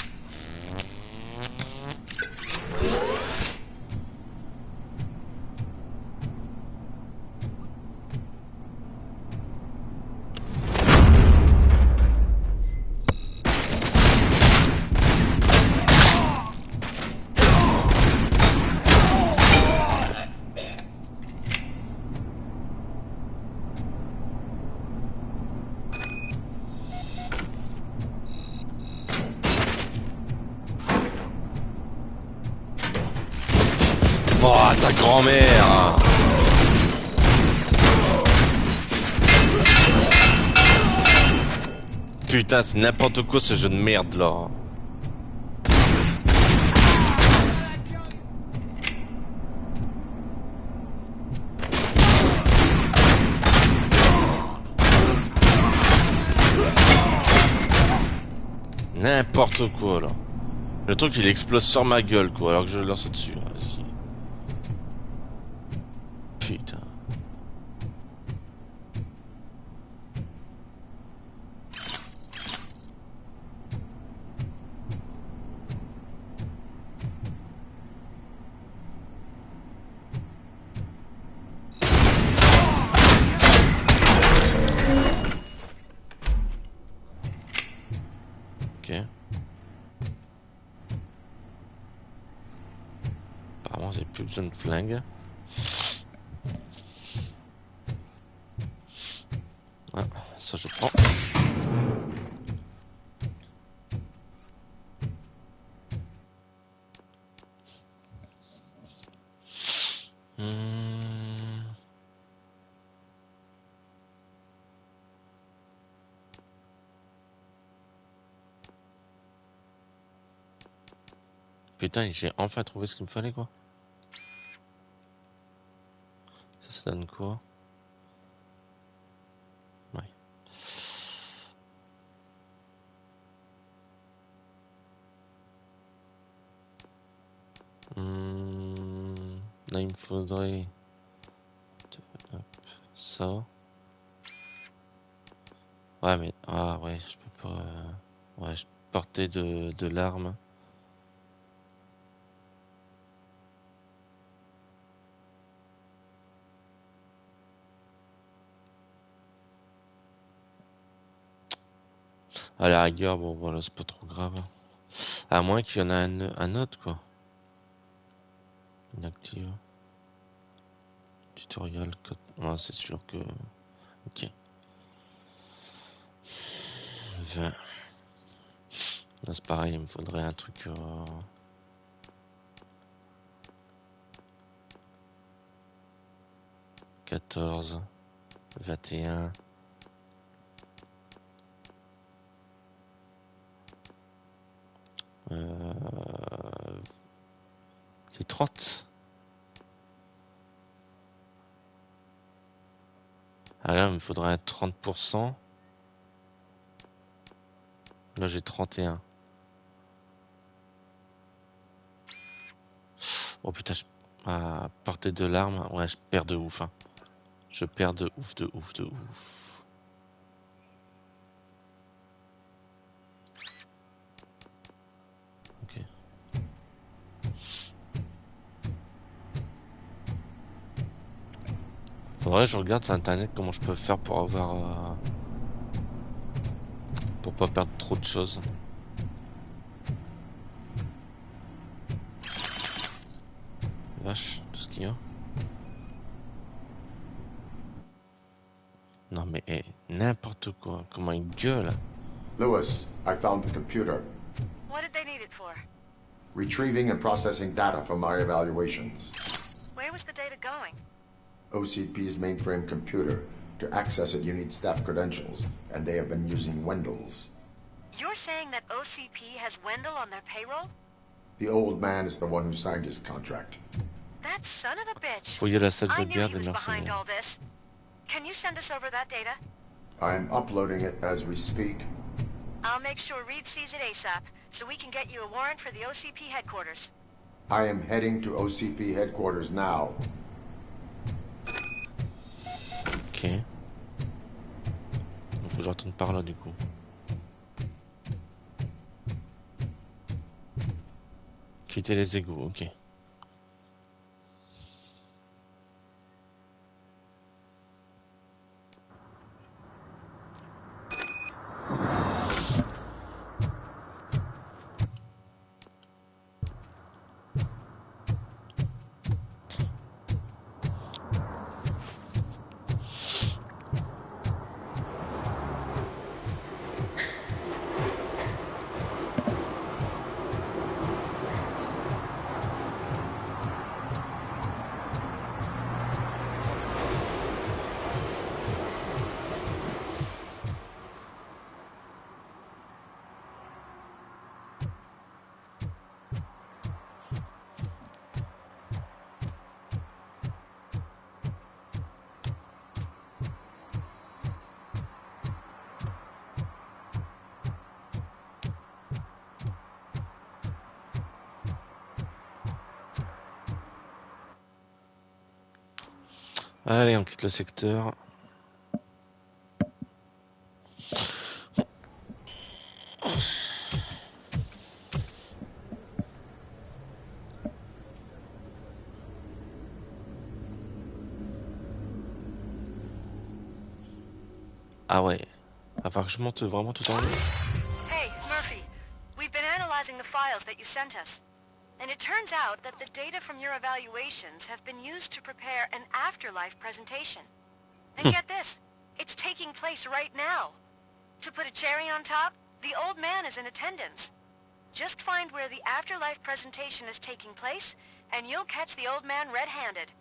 Oh, ta grand-mère! Putain, c'est n'importe quoi ce jeu de merde là. N'importe quoi là. Le truc il explose sur ma gueule quoi alors que je le lance au-dessus. Vas-y. Putain. Ok. Apparemment j'ai plus besoin de flingue. Ah, ça je prends. Putain, j'ai enfin trouvé ce qu'il me fallait quoi. Ça donne quoi? Ouais. Là il me faudrait hop, ça. Ouais mais ah ouais je peux pas. Ouais je portais de l'arme. À la rigueur bon voilà c'est pas trop grave. À moins qu'il y en a un autre quoi. Inactive. Tutoriel. Ouais, c'est sûr que. Ok. 20. Là c'est pareil, il me faudrait un truc. 14. 21. C'est 30. Ah là, il me faudrait un 30%. Là, j'ai 31. Oh putain, à partir de l'arme, ouais, je perds de ouf. Hein. Je perds de ouf, de ouf, de ouf. Ok. Faudrait que je regarde sur internet comment je peux faire pour avoir. Pour pas perdre trop de choses. Vache, tout ce qu'il y a. Non mais n'importe quoi. Comment il gueule. Lewis, I found the computer. What did they need it for? Retrieving and processing data from my evaluations. Where was the data going? OCP's mainframe computer. To access it, you need staff credentials, and they have been using Wendell's. You're saying that OCP has Wendell on their payroll? The old man is the one who signed his contract. That son of a bitch. Fouiller la salle I de knew guerre he des was behind mercenaires. all this. Can you send us over that data? I'm uploading it as we speak. I'll make sure Reed sees it ASAP, so we can get you a warrant for the OCP headquarters. I am heading to OCP headquarters now. Ok. Donc faut que je retourne par là du coup. Quitter les égouts, ok. Allez, on quitte le secteur. Ah ouais. Va falloir que je monte vraiment tout en haut. Hey, Murphy. We've been analyzing the files that you sent us. And it turns out that the data from your evaluations have been used to prepare an afterlife presentation. And get this, it's taking place right now. To put a cherry on top, the old man is in attendance. Just find where the afterlife presentation is taking place, and you'll catch the old man red-handed.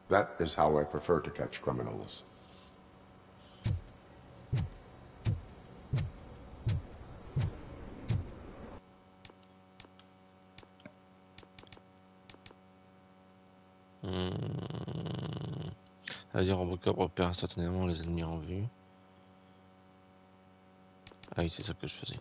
That is how I prefer to catch criminals. Ça veut dire Robocop repère instantanément les ennemis en vue. Ah oui, c'est ça que je faisais.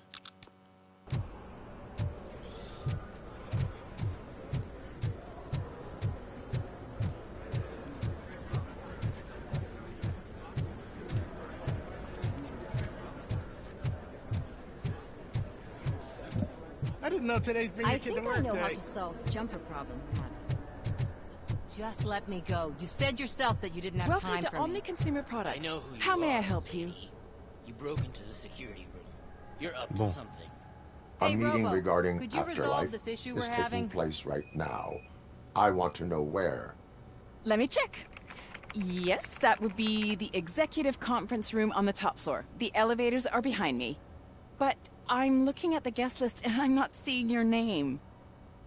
I didn't know today's bring your I kid to think I work know how day. to solve the jumper problem. Just let me go. You said yourself that you didn't have Welcome time to for Omni me. Consumer Products. I know who you How may are, I help you? lady. You broke into the security room. You're up to Bon. something. A Hey, meeting Robo, regarding could you resolve afterlife this issue is we're taking having? place right now. I want to know where. Let me check. Yes, that would be the executive conference room on the top floor. The elevators are behind me. But I'm looking at the guest list and I'm not seeing your name.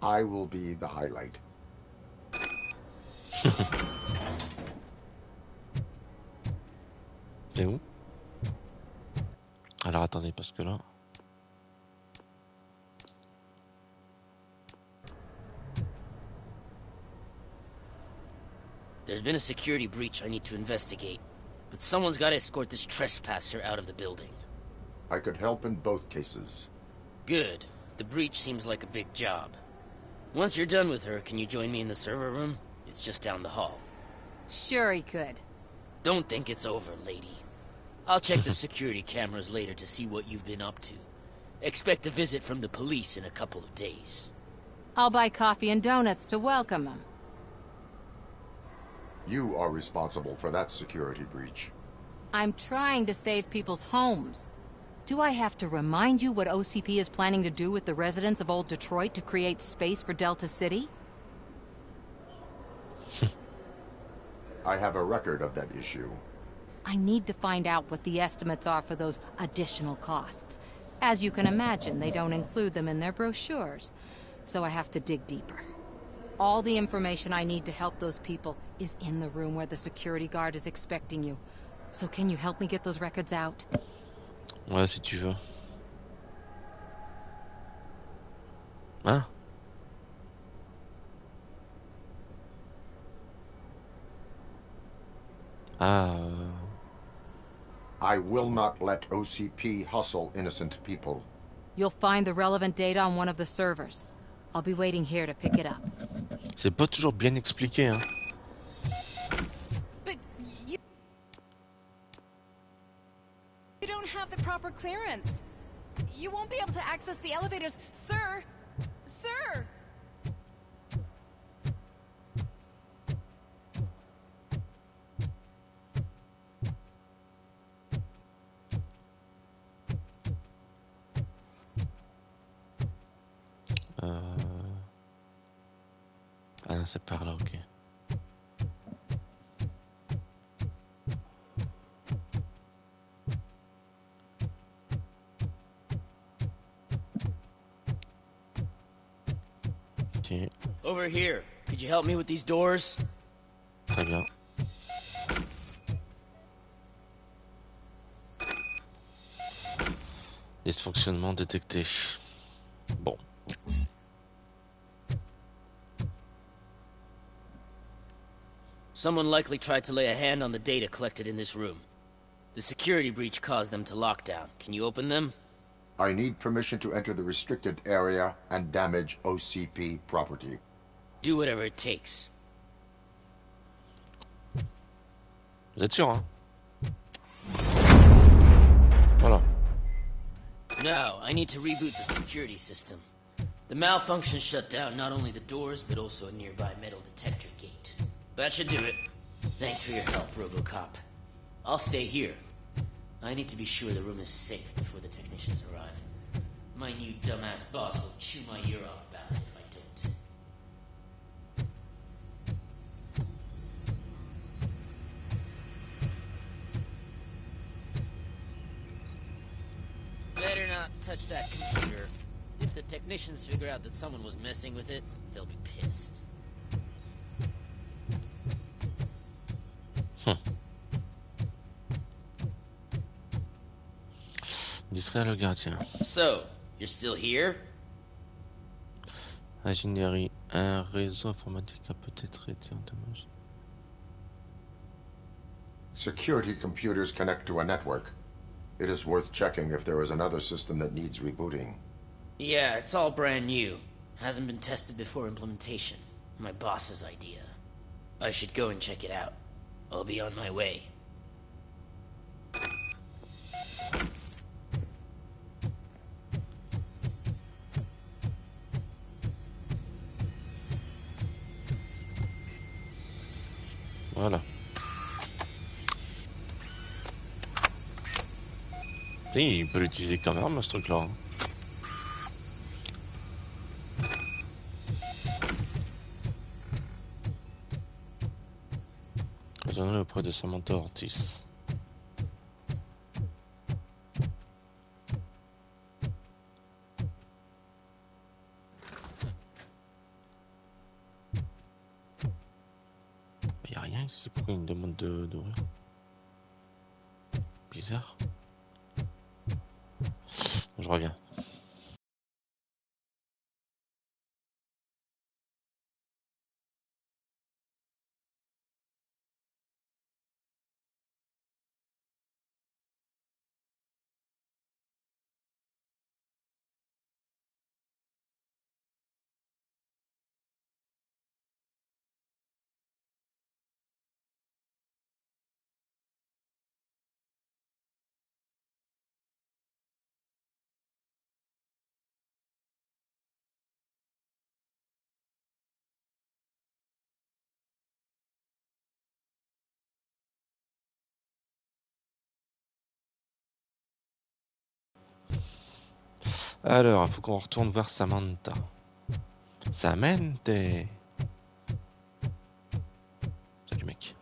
I will be the highlight. C'est où? Alors attendez, parce que là... There's been a security breach I need to investigate, but someone's got to escort this trespasser out of the building. I could help in both cases. Good. The breach seems like a big job. Once you're done with her, can you join me in the server room? It's just down the hall. Sure he could. Don't think it's over, lady. I'll check the security cameras later to see what you've been up to. Expect a visit from the police in a couple of days. I'll buy coffee and donuts to welcome him. You are responsible for that security breach. I'm trying to save people's homes. Do I have to remind you what OCP is planning to do with the residents of Old Detroit to create space for Delta City? I have a record of that issue. I need to find out what the estimates are for those additional costs. As you can imagine, they don't include them in their brochures, so I have to dig deeper. All the information I need to help those people is in the room where the security guard is expecting you. So can you help me get those records out? Ouais, si tu veux. Hein? Ah. I will not let OCP hustle innocent people. You'll find the relevant data on one of the servers. I'll be waiting here to pick it up. C'est pas toujours bien expliqué, hein. But you don't have the proper clearance. You won't be able to access the elevators, sir. Sir. Ah, c'est par là, ok. Ok, Over here. Could you help me with these doors? très bien. Dysfonctionnement détecté. Bon. Someone likely tried to lay a hand on the data collected in this room. The security breach caused them to lock down. Can you open them? I need permission to enter the restricted area and damage OCP property. Do whatever it takes. Vous êtes sûr, hein? Voilà. No, I need to reboot the security system. The malfunction shut down not only the doors, but also a nearby metal detector gate. That should do it. Thanks for your help, RoboCop. I'll stay here. I need to be sure the room is safe before the technicians arrive. My new dumbass boss will chew my ear off about it if I don't. Better not touch that computer. If the technicians figure out that someone was messing with it, they'll be pissed. Distraire le gardien. So, you're still here? Ingénierie. Un réseau informatique a peut-être été endommagé. Security computers connect to a network. It is worth checking if there is another system that needs rebooting. Yeah, it's all brand new. Hasn't been tested before implementation. My boss's idea. I should go and check it out. I'll be on my way. Voilà. Putain, il peut l'utiliser comme arme, ce truc-là. Hein. Raisonnable auprès de Samantha Ortiz. Il n'y a rien ici, pourquoi il me demande d'ouvrir? Bizarre. Je reviens. Alors, il faut qu'on retourne voir Samantha. Samantha. Salut mec.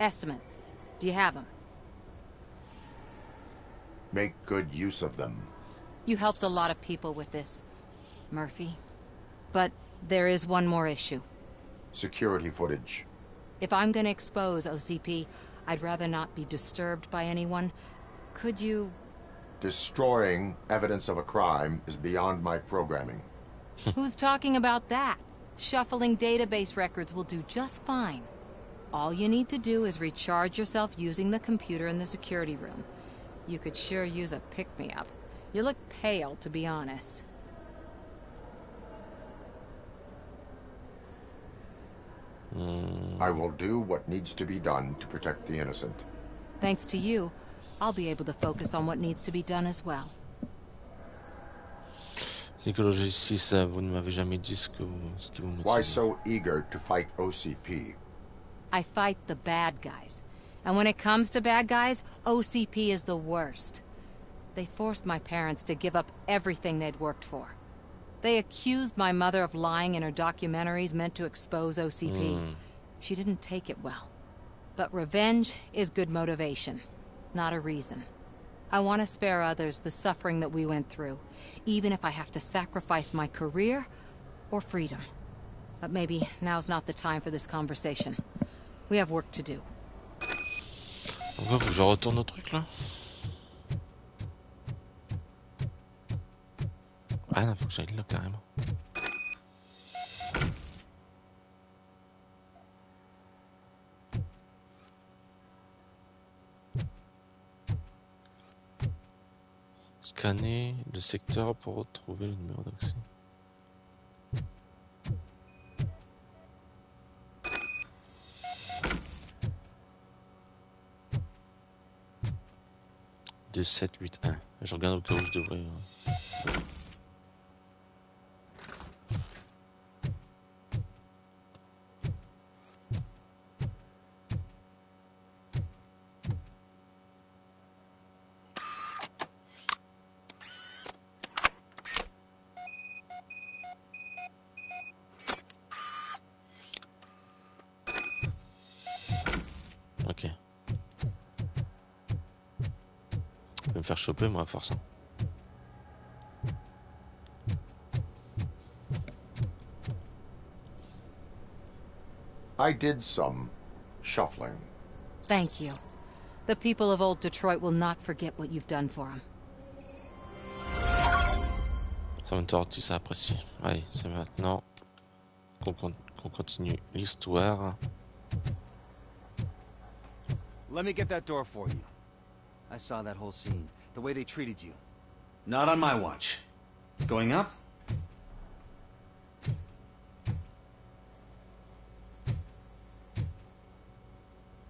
Estimates. Do you have them? Make good use of them. You helped a lot of people with this, Murphy. But there is one more issue. Security footage. If I'm gonna expose OCP, I'd rather not be disturbed by anyone. Could you... Destroying evidence of a crime is beyond my programming. Who's talking about that? Shuffling database records will do just fine. All you need to do is recharge yourself using the computer in the security room. You could sure use a pick-me-up. You look pale, to be honest. I will do what needs to be done to protect the innocent. Thanks to you, I'll be able to focus on what needs to be done as well. Psychologie 6, vous ne m'avez jamais dit ce qui vous motive. Why so eager to fight OCP? I fight the bad guys. And when it comes to bad guys, OCP is the worst. They forced my parents to give up everything they'd worked for. They accused my mother of lying in her documentaries meant to expose OCP. She didn't take it well. But revenge is good motivation, not a reason. I want to spare others the suffering that we went through, even if I have to sacrifice my career or freedom. But maybe now's not the time for this conversation. We have work to do. Faut que je retourne au truc là. Ah non, faut que j'aille là carrément. Scanner le secteur pour retrouver le numéro d'accès. De 7, 8, 1. Je regarde au cas où je devrais... Ok. Je vais me faire choper moi à force. I did some shuffling. Thank you. The people of old Detroit will not forget what you've done for them. Ça me tortille, ça apprécie. Allez, c'est maintenant qu'on continue l'histoire. Let me get that door for you. I saw that whole scene. The way they treated you. Not on my watch. Going up?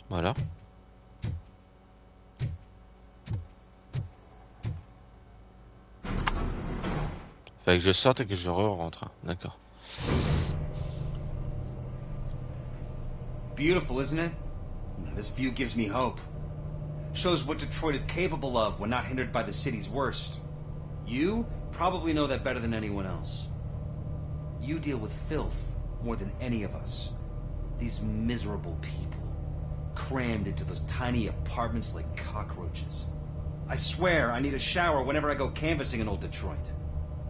Voilà. Fait que je sorte et que je rentre. D'accord. Beautiful, isn't it? This view gives me hope. Shows what Detroit is capable of when not hindered by the city's worst. You probably know that better than anyone else. You deal with filth more than any of us. These miserable people, crammed into those tiny apartments like cockroaches. I swear I need a shower whenever I go canvassing in old Detroit.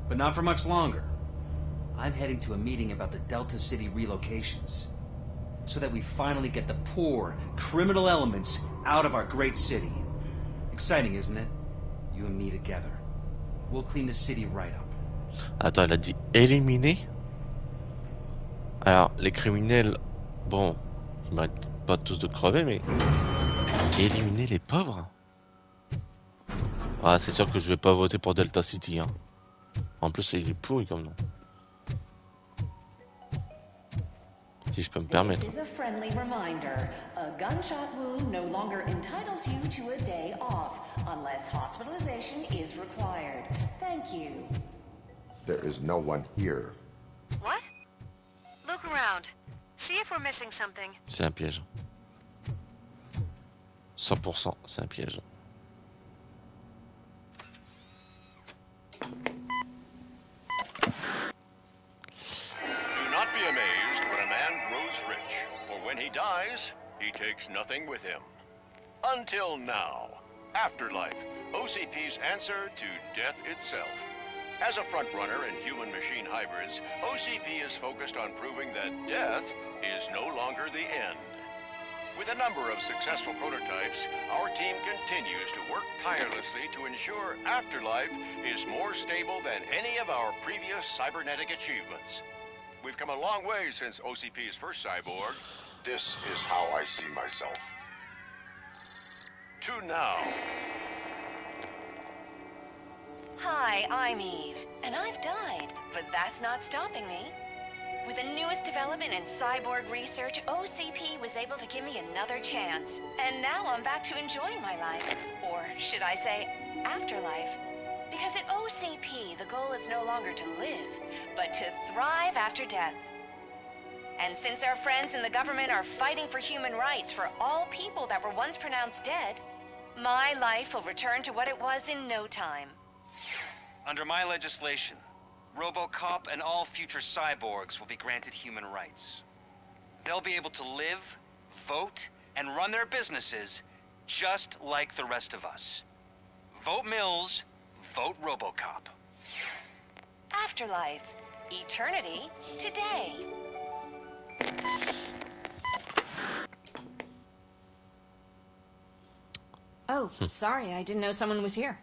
But not for much longer. I'm heading to a meeting about the Delta City relocations, so that we finally get the poor, criminal elements out of our great city. Exciting, isn't it? You and me together. We'll clean the city right up. Attends, elle a dit éliminer? Alors, les criminels, bon, ils méritent pas tous de crever, mais éliminer les pauvres? Ah, c'est sûr que je vais pas voter pour Delta City, hein. En plus, il est pourri comme nom. Si je peux me permettre. This is a friendly reminder. A gunshot wound no longer entitles you to a day off, unless hospitalization is required. Thank you. There is no one here. What? Look around. See if we're missing something. C'est un piège. 100%, c'est un piège. Do not be amazed when a man grows rich, for when he dies, he takes nothing with him. Until now. Afterlife, OCP's answer to death itself. As a frontrunner in human-machine hybrids, OCP is focused on proving that death is no longer the end. With a number of successful prototypes, our team continues to work tirelessly to ensure Afterlife is more stable than any of our previous cybernetic achievements. We've come a long way since OCP's first cyborg. This is how I see myself. To now. Hi, I'm Eve, and I've died, but that's not stopping me. With the newest development in cyborg research, OCP was able to give me another chance. And now I'm back to enjoying my life. Or should I say, afterlife. Because at OCP, the goal is no longer to live, but to thrive after death. And since our friends in the government are fighting for human rights for all people that were once pronounced dead, my life will return to what it was in no time. Under my legislation, RoboCop and all future cyborgs will be granted human rights. They'll be able to live, vote, and run their businesses just like the rest of us. Vote Mills, vote RoboCop. Afterlife. Eternity. Today. Oh, sorry, I didn't know someone was here.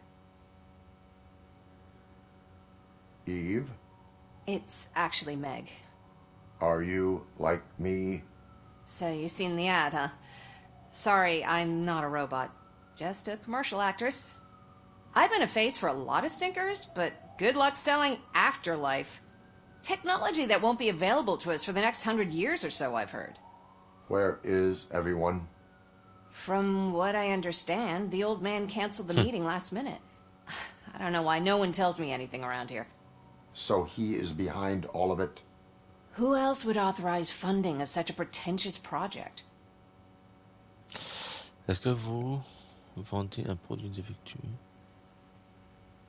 Eve, It's actually Meg. are you like me? So you seen the ad, huh? Sorry, I'm not a robot. Just a commercial actress. I've been a face for a lot of stinkers, but good luck selling Afterlife. Technology that won't be available to us for the next 100 years or so, I've heard. Where is everyone? From what I understand, the old man canceled the meeting last minute. I don't know why no one tells me anything around here. So he is behind all of it? Who else would authorize funding of such a pretentious project? Est-ce que vous vendez un produit défectueux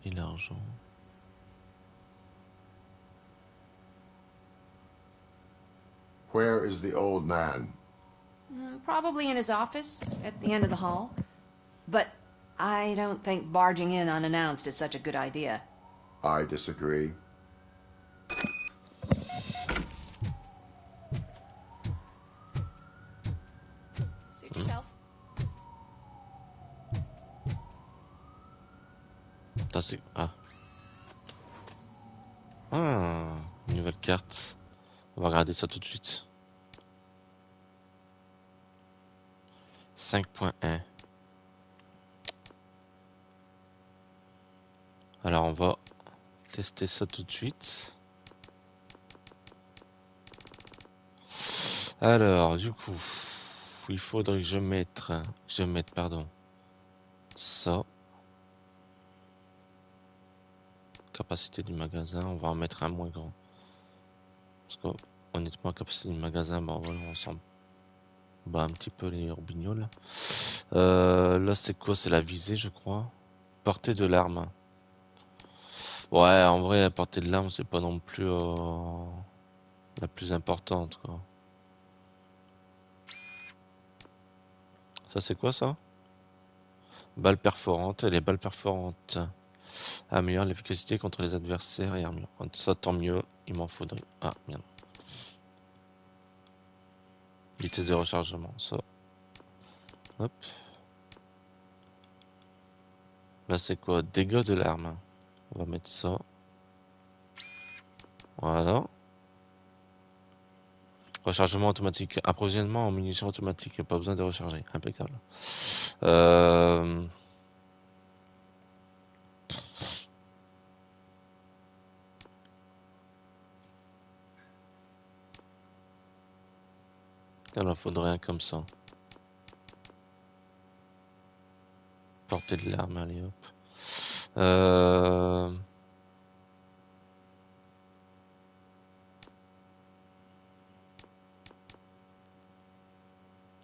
et l'argent? Where is the old man? Probably in his office, at the end of the hall. But I don't think barging in unannounced is such a good idea. I disagree. Suit yourself. Attends, c'est... Ah. Ah, une nouvelle carte. On va regarder ça tout de suite. 5.1. Alors on va tester ça tout de suite. Alors du coup, il faudrait que je mette pardon, ça. Capacité du magasin, on va en mettre un moins grand. Parce que honnêtement, capacité du magasin, bon voilà, on s'en bat un petit peu les roubignoles. Là c'est quoi? C'est la visée je crois. Portée de l'arme. Ouais, en vrai, la portée de l'arme, c'est pas non plus la plus importante, quoi. Ça, c'est quoi, ça? Balles perforantes. Les balles perforantes améliorent l'efficacité contre les adversaires et armures. Ça, tant mieux. Il m'en faudrait. Ah, merde. Vitesse de rechargement, ça. Hop. Là, c'est quoi? Dégâts de l'arme. On va mettre ça. Voilà. Rechargement automatique. Approvisionnement en munitions automatiques. Pas besoin de recharger. Impeccable. Il en faudrait un comme ça. Portée de l'arme, allez hop.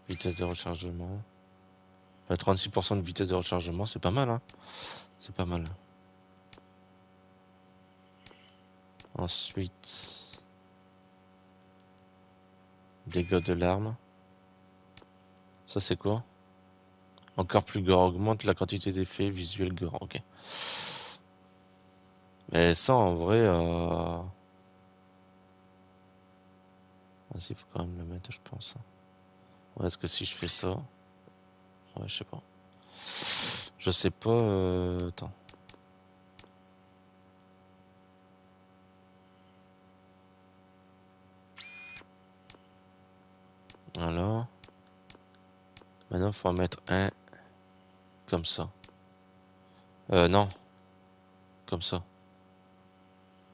Vitesse de rechargement. 36% de vitesse de rechargement, c'est pas mal, hein. C'est pas mal. Ensuite, dégâts de l'arme. Ça c'est quoi? Encore plus gore, augmente la quantité d'effets visuels gore, ok. Mais ça en vrai... Vas-y, faut quand même le mettre, je pense. Ouais, est-ce que si je fais ça... Ouais, je sais pas. Je sais pas... Attends. Voilà. Maintenant, il faut en mettre un comme ça. Non. Comme ça.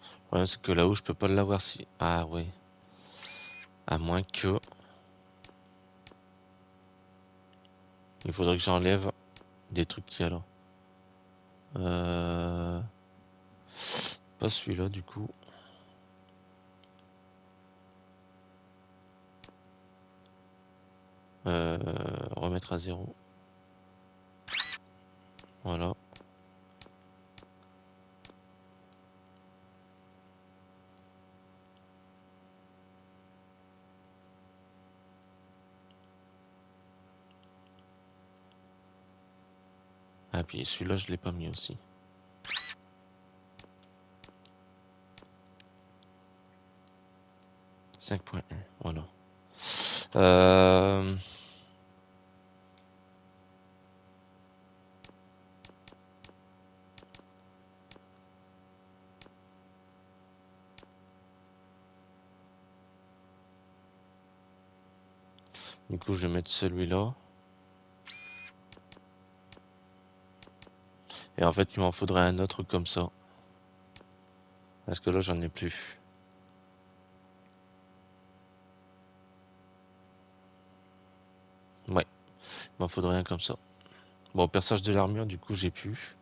Le problème, c'est que là-haut, je peux pas l'avoir si... Ah, ouais. À moins que... Il faudrait que j'enlève des trucs qu'il y a là. Pas celui-là, du coup. Remettre à 0. Voilà. Ah, puis celui-là, je l'ai pas mis aussi. « 5.1 », voilà. Du coup, je vais mettre celui-là. Et en fait, il m'en faudrait un autre comme ça. Parce que là, j'en ai plus. Ouais, il m'en faudrait un comme ça. Bon, perçage de l'armure, du coup, j'ai plus.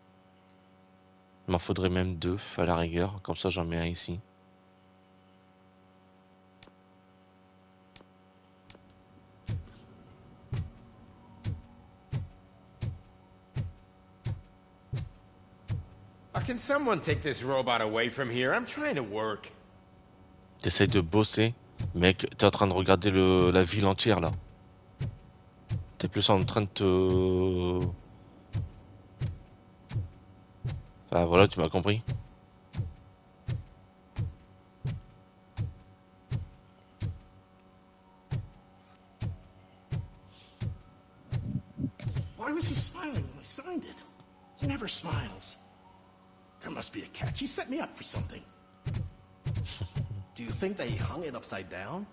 Il m'en faudrait même 2 à la rigueur. Comme ça, j'en mets un ici. Can someone take this robot away from here? I'm trying to work. T'essayes de bosser. Mec, t'es en train de regarder la ville entière, là. T'es plus en train de te... Ah, voilà, tu m'as compris. Why was he smiling when I signed it? He never smiles. There must be a catch. He set me up for something. Do you think they hung it upside down?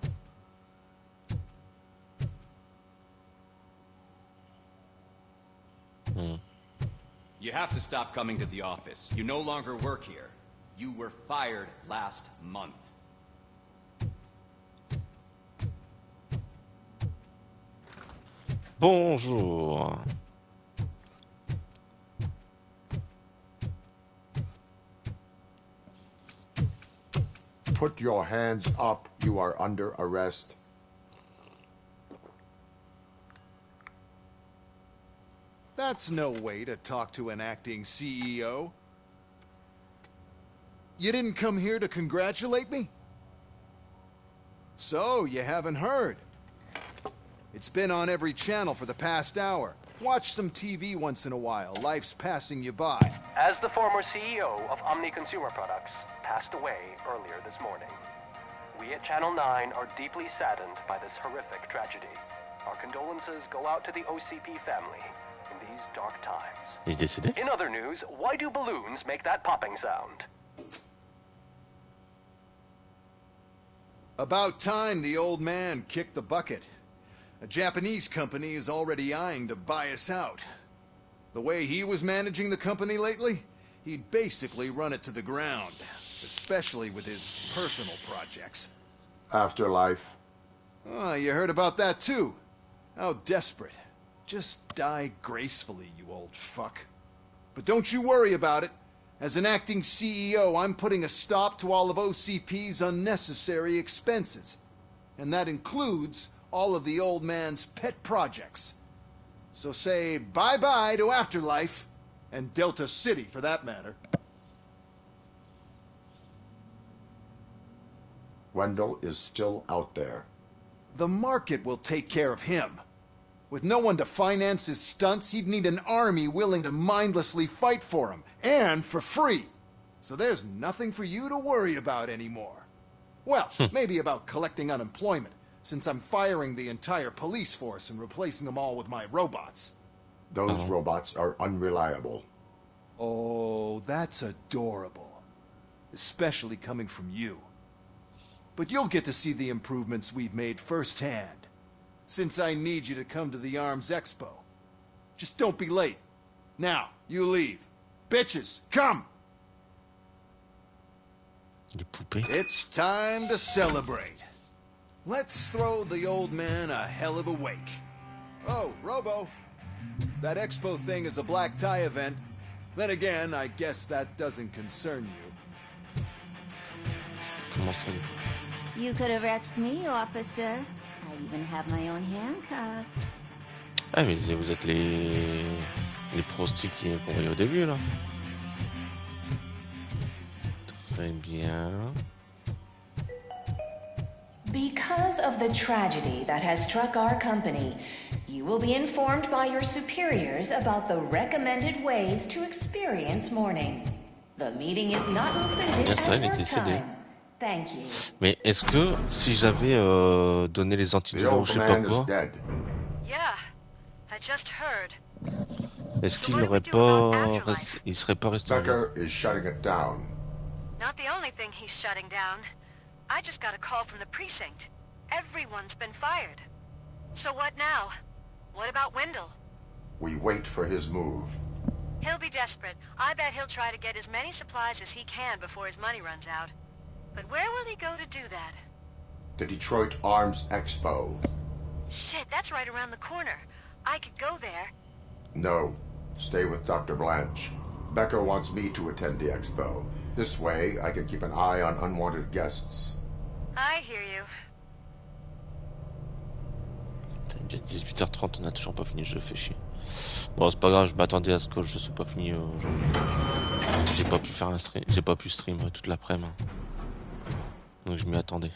You have to stop coming to the office. You no longer work here. You were fired last month. Bonjour. Put your hands up. You are under arrest. That's no way to talk to an acting CEO. You didn't come here to congratulate me? So, you haven't heard. It's been on every channel for the past hour. Watch some TV once in a while. Life's passing you by. As the former CEO of Omni Consumer Products passed away earlier this morning, we at Channel 9 are deeply saddened by this horrific tragedy. Our condolences go out to the OCP family in these dark times. Il est décédé? In other news, why do balloons make that popping sound? About time the old man kicked the bucket. A Japanese company is already eyeing to buy us out. The way he was managing the company lately, he'd basically run it to the ground, especially with his personal projects. Afterlife. Oh, you heard about that too. How desperate. Just die gracefully, you old fuck. But don't you worry about it. As an acting CEO, I'm putting a stop to all of OCP's unnecessary expenses. And that includes all of the old man's pet projects. So say bye-bye to Afterlife, and Delta City for that matter. Wendell is still out there. The market will take care of him. With no one to finance his stunts, he'd need an army willing to mindlessly fight for him, and for free. So there's nothing for you to worry about anymore. Well, maybe about collecting unemployment, since I'm firing the entire police force and replacing them all with my robots. Those robots are unreliable. Oh, that's adorable. Especially coming from you. But you'll get to see the improvements we've made firsthand, since I need you to come to the Arms Expo. Just don't be late. Now, you leave. Bitches, come! It's time to celebrate. Let's throw the old man a hell of a wake. Oh, Robo. That expo thing is a black tie event. Then again, I guess that doesn't concern you. Comment ça? You could arrest me, officer. I even have my own handcuffs. Ah mais vous êtes les prostiques qu'on voyait au début là. Très bien. Because of the tragedy that has struck our company, you will be informed by your superiors about the recommended ways to experience mourning. The meeting is not included Bien ça, il est as work décédé. time. Thank you. Mais est-ce que si j'avais donné les antidouleurs ou je sais pas quoi, Yeah, I just heard. est-ce qu'il aurait pas, il serait pas resté en vie? Becker is shutting it down. Not the only thing he's shutting down. I just got a call from the precinct. Everyone's been fired. So what now? What about Wendell? We wait for his move. He'll be desperate. I bet he'll try to get as many supplies as he can before his money runs out. But where will he go to do that? The Detroit Arms Expo. Shit, that's right around the corner. I could go there. No. Stay with Dr. Blanche. Becker wants me to attend the expo. This way, I can keep an eye on unwanted guests. I hear you. Il est 18h30, on a toujours pas fini le jeu, fait chier. Bon, c'est pas grave, je m'attendais à ce que le jeu soit pas fini aujourd'hui. J'ai pas pu faire un stream, j'ai pas pu stream toute l'après-midi. Donc je m'y attendais.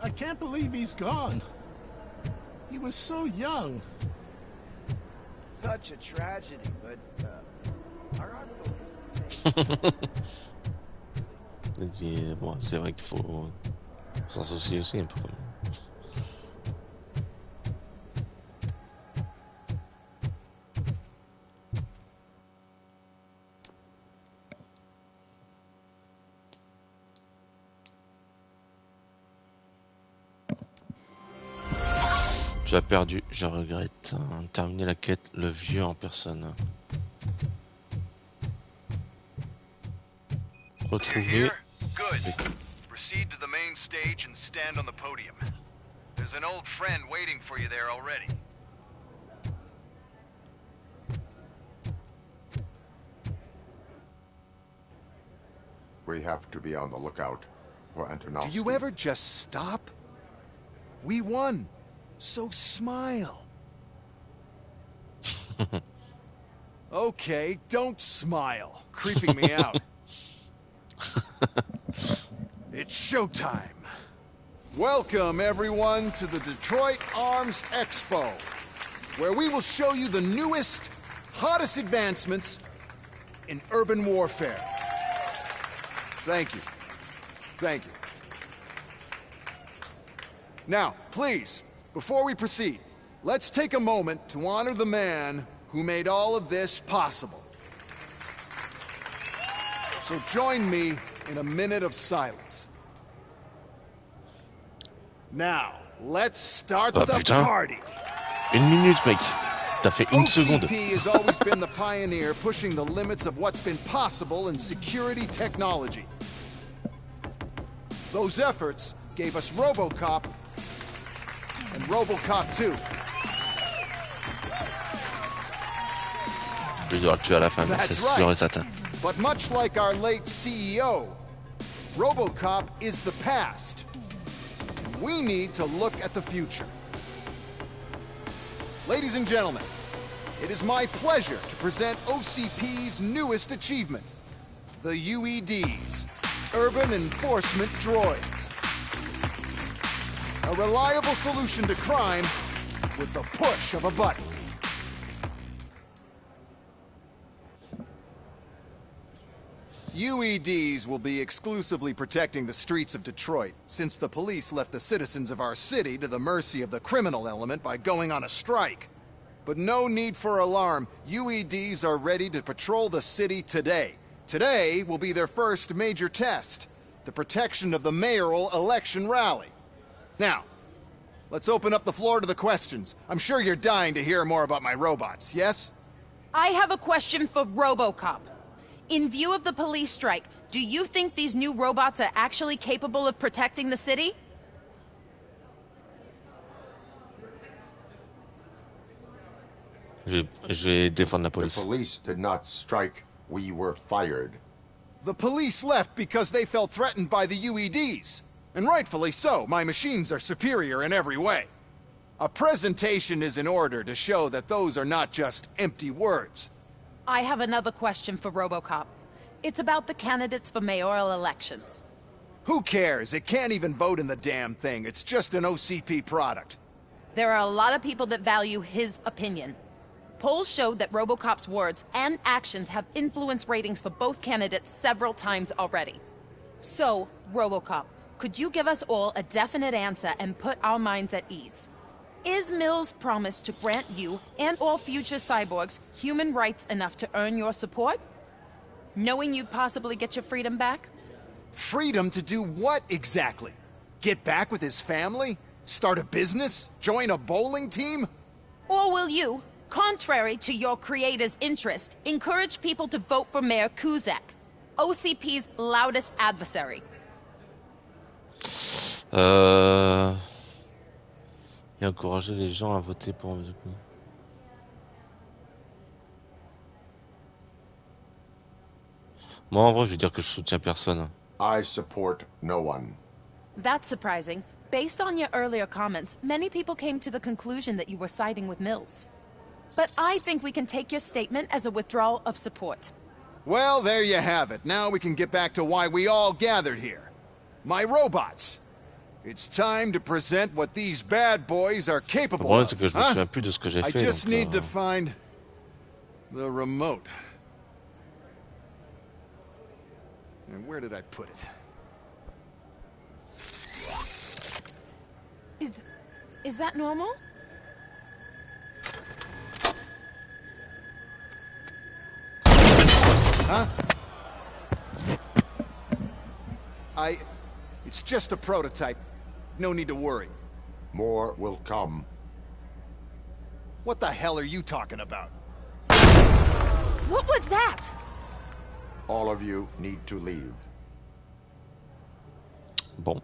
I can't believe he's gone. He was so young. Such a tragedy, but are our bonuses safe? Il dit, bon, c'est vrai qu'il faut s'en soucier aussi un peu. Tu as perdu, je regrette. Terminer la quête, le vieux en personne. Retrouver. Good. Proceed to the main stage and stand on the podium. There's an old friend waiting for you there already. We have to be on the lookout for Antonovsky. Do you ever just stop? We won. So smile. Okay, don't smile. Creeping me out. It's showtime. Welcome, everyone, to the Detroit Arms Expo, where we will show you the newest, hottest advancements in urban warfare. Thank you. Thank you. Now, please, before we proceed, let's take a moment to honor the man who made all of this possible. So join me in a minute of silence. Now, let's start Oh, the putain. party. Une minute, mec. T'as fait une seconde. OCP has always been the pioneer pushing the limits of what's been possible in security technology. Those efforts gave us RoboCop and RoboCop 2. Il doit le tuer à la fin, c'est That's sûr et right. certain. But much like our late CEO, RoboCop is the past. We need to look at the future. Ladies and gentlemen, it is my pleasure to present OCP's newest achievement, the UEDs, Urban Enforcement Droids. A reliable solution to crime with the push of a button. UEDs will be exclusively protecting the streets of Detroit, since the police left the citizens of our city to the mercy of the criminal element by going on a strike. But no need for alarm. UEDs are ready to patrol the city today. Today will be their first major test, the protection of the mayoral election rally. Now, let's open up the floor to the questions. I'm sure you're dying to hear more about my robots, yes? I have a question for RoboCop. In view of the police strike, do you think these new robots are actually capable of protecting the city? Je vais défendre la The police. police did not strike. We were fired. The police left because they felt threatened by the UEDs. And rightfully so, my machines are superior in every way. A presentation is in order to show that those are not just empty words. I have another question for RoboCop. It's about the candidates for mayoral elections. Who cares? It can't even vote in the damn thing. It's just an OCP product. There are a lot of people that value his opinion. Polls showed that RoboCop's words and actions have influenced ratings for both candidates several times already. So, RoboCop, could you give us all a definite answer and put our minds at ease? Is Mills' promise to grant you and all future cyborgs human rights enough to earn your support? Knowing you'd possibly get your freedom back? Freedom to do what exactly? Get back with his family? Start a business? Join a bowling team? Or will you, contrary to your creator's interest, encourage people to vote for Mayor Kuzak, OCP's loudest adversary? Et encourager les gens à voter pour du coup. Moi, en vrai, je vais dire que je soutiens personne. I support no one. That's surprising. Based on your earlier comments, many people came to the conclusion that you were siding with Mills. But I think we can take your statement as a withdrawal of support. Well, there you have it. Now we can get back to why we all gathered here. My robots. It's time to present what these bad boys are capable Le problème, of. c'est que je me souviens plus de ce que j'ai I fait. just donc, need to find the remote. And where did I put it? Is that normal? Huh? It's just a prototype. No need to worry. More will come. What the hell are you talking about? What was that? All of you need to leave. Bon.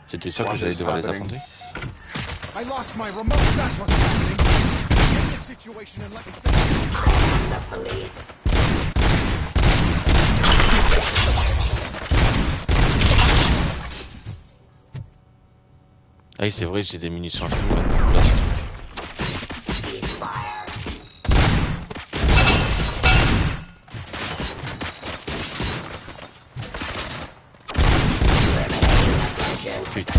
C'était sûr que j'allais devoir les affronter. I lost my remote, that's what's happening. Get this situation and let me think. I am the police. Ah oui, c'est vrai, j'ai des munitions infinies maintenant. Là, ce truc. Putain.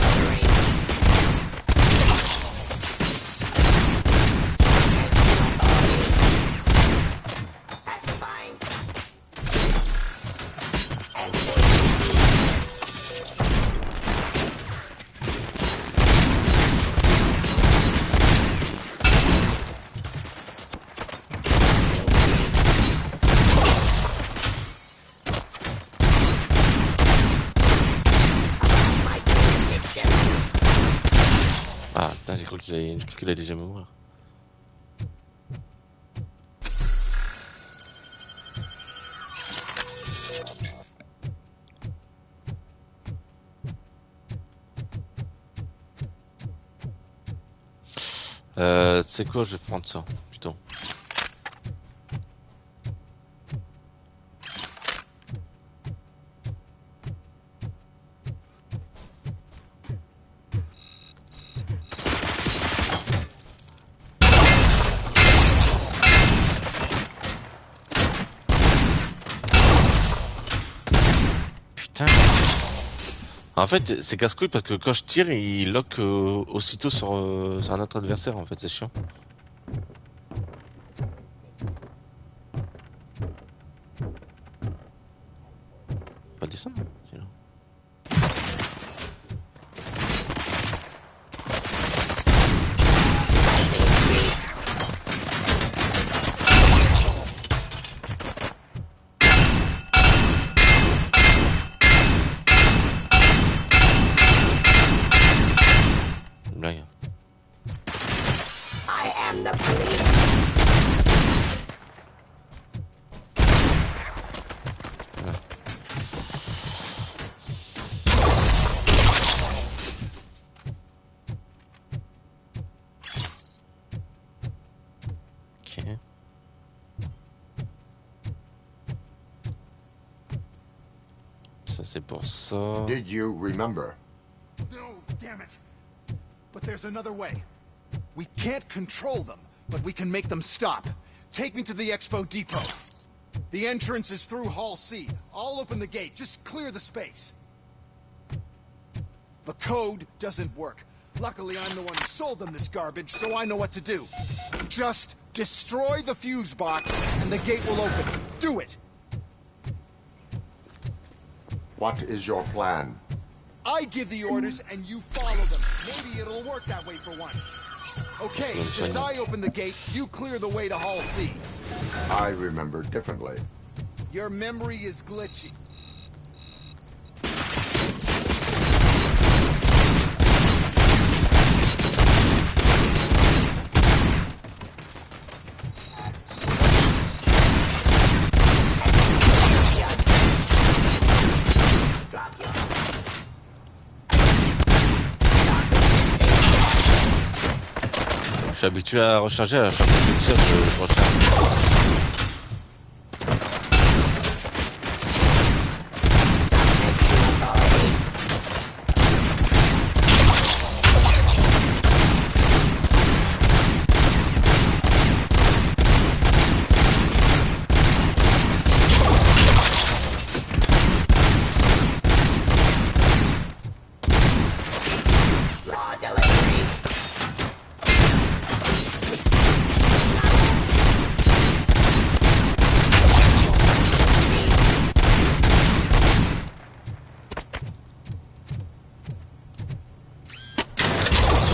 Ah putain, j'ai cru qu'il allait déjà mourir. Tu sais quoi, je vais prendre ça, putain. En fait, c'est casse-couille parce que quand je tire, il lock aussitôt sur un autre adversaire. En fait, c'est chiant. Pas descendre. Sinon. Blague. I am the police. Ok. Ça c'est pour ça. Did you remember? No, damn it. But there's another way. We can't control them, but we can make them stop. Take me to the Expo Depot. The entrance is through Hall C. I'll open the gate. Just clear the space. The code doesn't work. Luckily, I'm the one who sold them this garbage, so I know what to do. Just destroy the fuse box, and the gate will open. Do it! What is your plan? I give the orders, and you follow them. Maybe it'll work that way for once. Okay, since I open the gate, you clear the way to Hall C. I remember differently. Your memory is glitchy. Je suis habitué à recharger, à chaque fois que je tire, je recharge.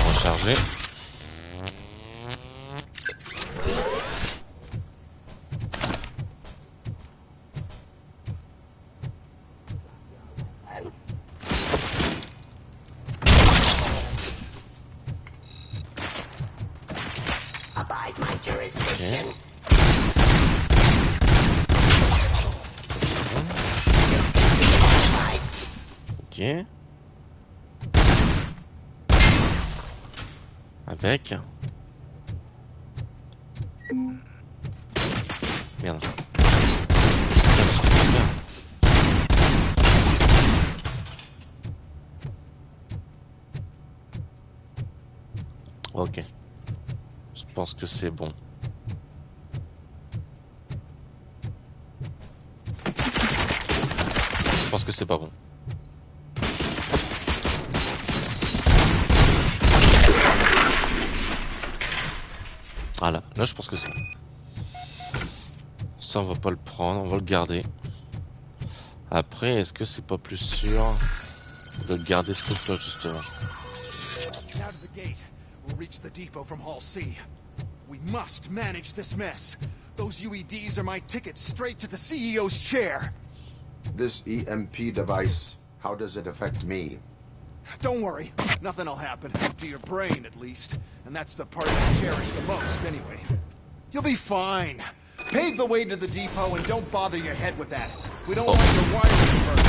Recharger. Abide my jurisdiction. Ok. Avec. Merde. Ok. Je pense que c'est bon. Je pense que c'est pas bon. Voilà, là je pense que c'est bon. Ça on va pas le prendre, on va le garder. Après, est-ce que c'est pas plus sûr de le garder ce truc-là justement? Get out of the gate. We'll reach the depot from Hall C. We must manage this mess. Those UEDs are my ticket straight to the CEO's chair. This EMP device, how does it affect me? Don't worry, nothing'll happen. To your brain, at least. And that's the part you cherish the most, anyway. You'll be fine. Pave the way to the depot and don't bother your head with that. We don't want your wiring burning.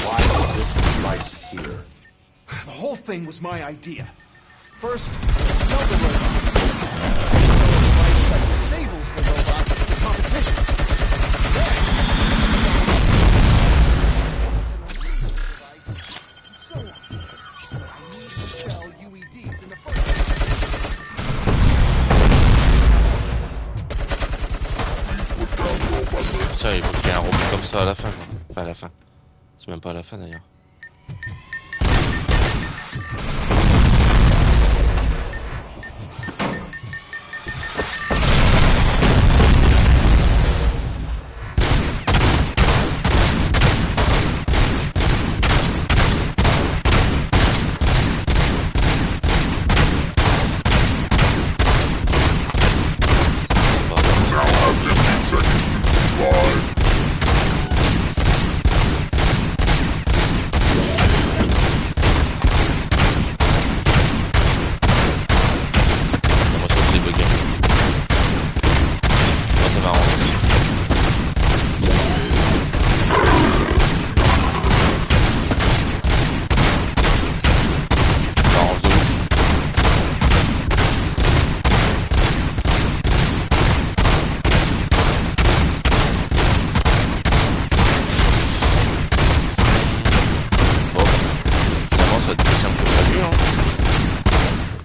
Why is this device here? The whole thing was my idea. First, sell the robots. Sell a device that disables the robots for the competition. Then, sell UEDs in the first place. que ça à la fin, quoi. Enfin, à la fin. C'est même pas à la fin, d'ailleurs.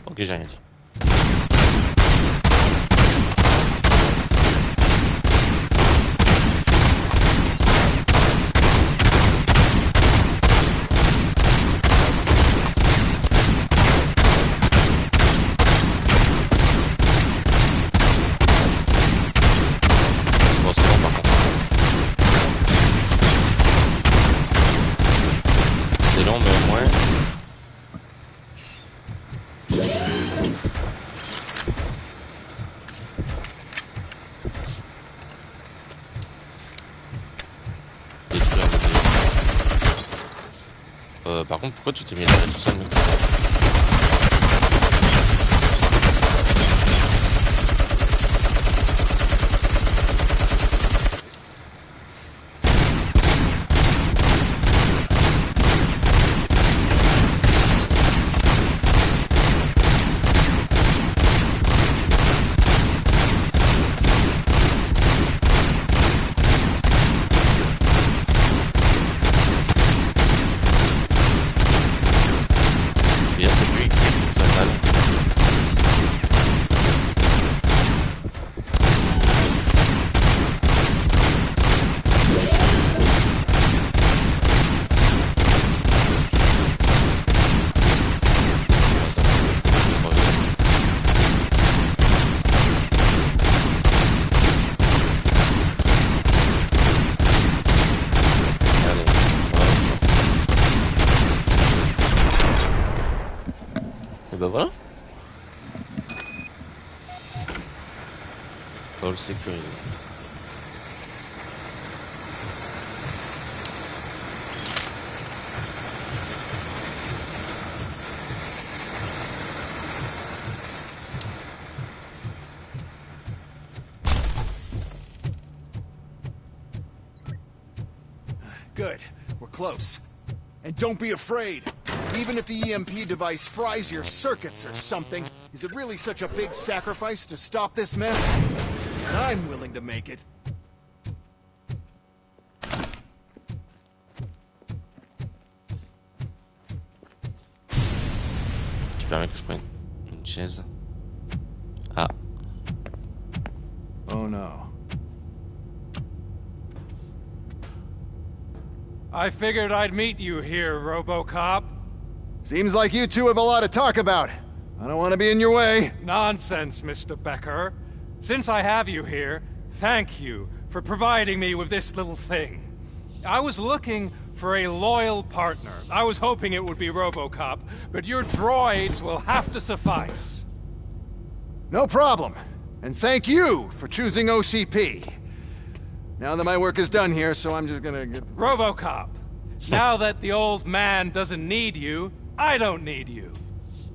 Ok, j'ai rien dit. Bon, c'est bon par contre. C'est long, mais au moins. Par contre, pourquoi tu t'es mis à tout seul, mec? Et bah voilà. All sécurisé. Good. We're close. And don't be afraid. Even if the EMP device fries your circuits or something, is it really such a big sacrifice to stop this mess? I'm willing to make it. Tu permets que je prenne une chaise. Ah. Oh no. I figured I'd meet you here, RoboCop. Seems like you two have a lot to talk about. I don't want to be in your way. Nonsense, Mr. Becker. Since I have you here, thank you for providing me with this little thing. I was looking for a loyal partner. I was hoping it would be RoboCop, but your droids will have to suffice. No problem. And thank you for choosing OCP. Now that my work is done here, so I'm just gonna get... RoboCop, now that the old man doesn't need you, I don't need you.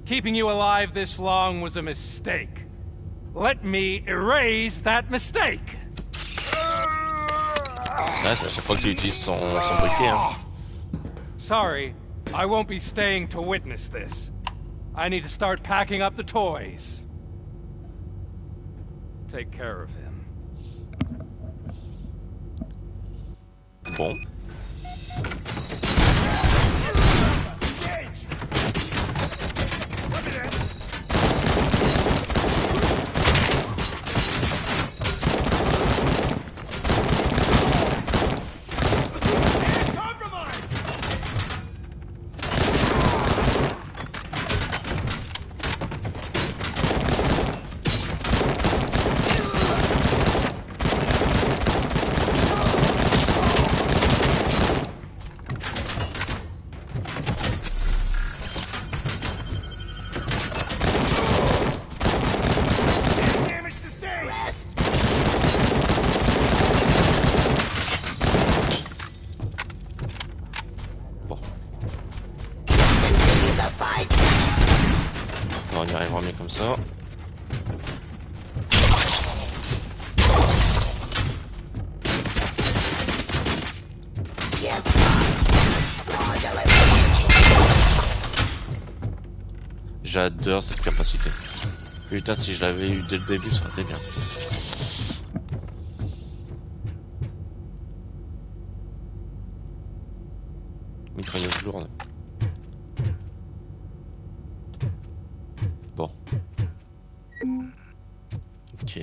Keeping you alive this long was a mistake. Let me erase that mistake. Là, c'est à chaque fois que tu utilises son briquet, hein. Sorry, I won't be staying to witness this. I need to start packing up the toys. Take care of him. Bon. arrivera mieux comme ça. J'adore cette capacité. Putain, si je l'avais eu dès le début, ça aurait été bien. Mitrailleuse lourde. Bon. Ok.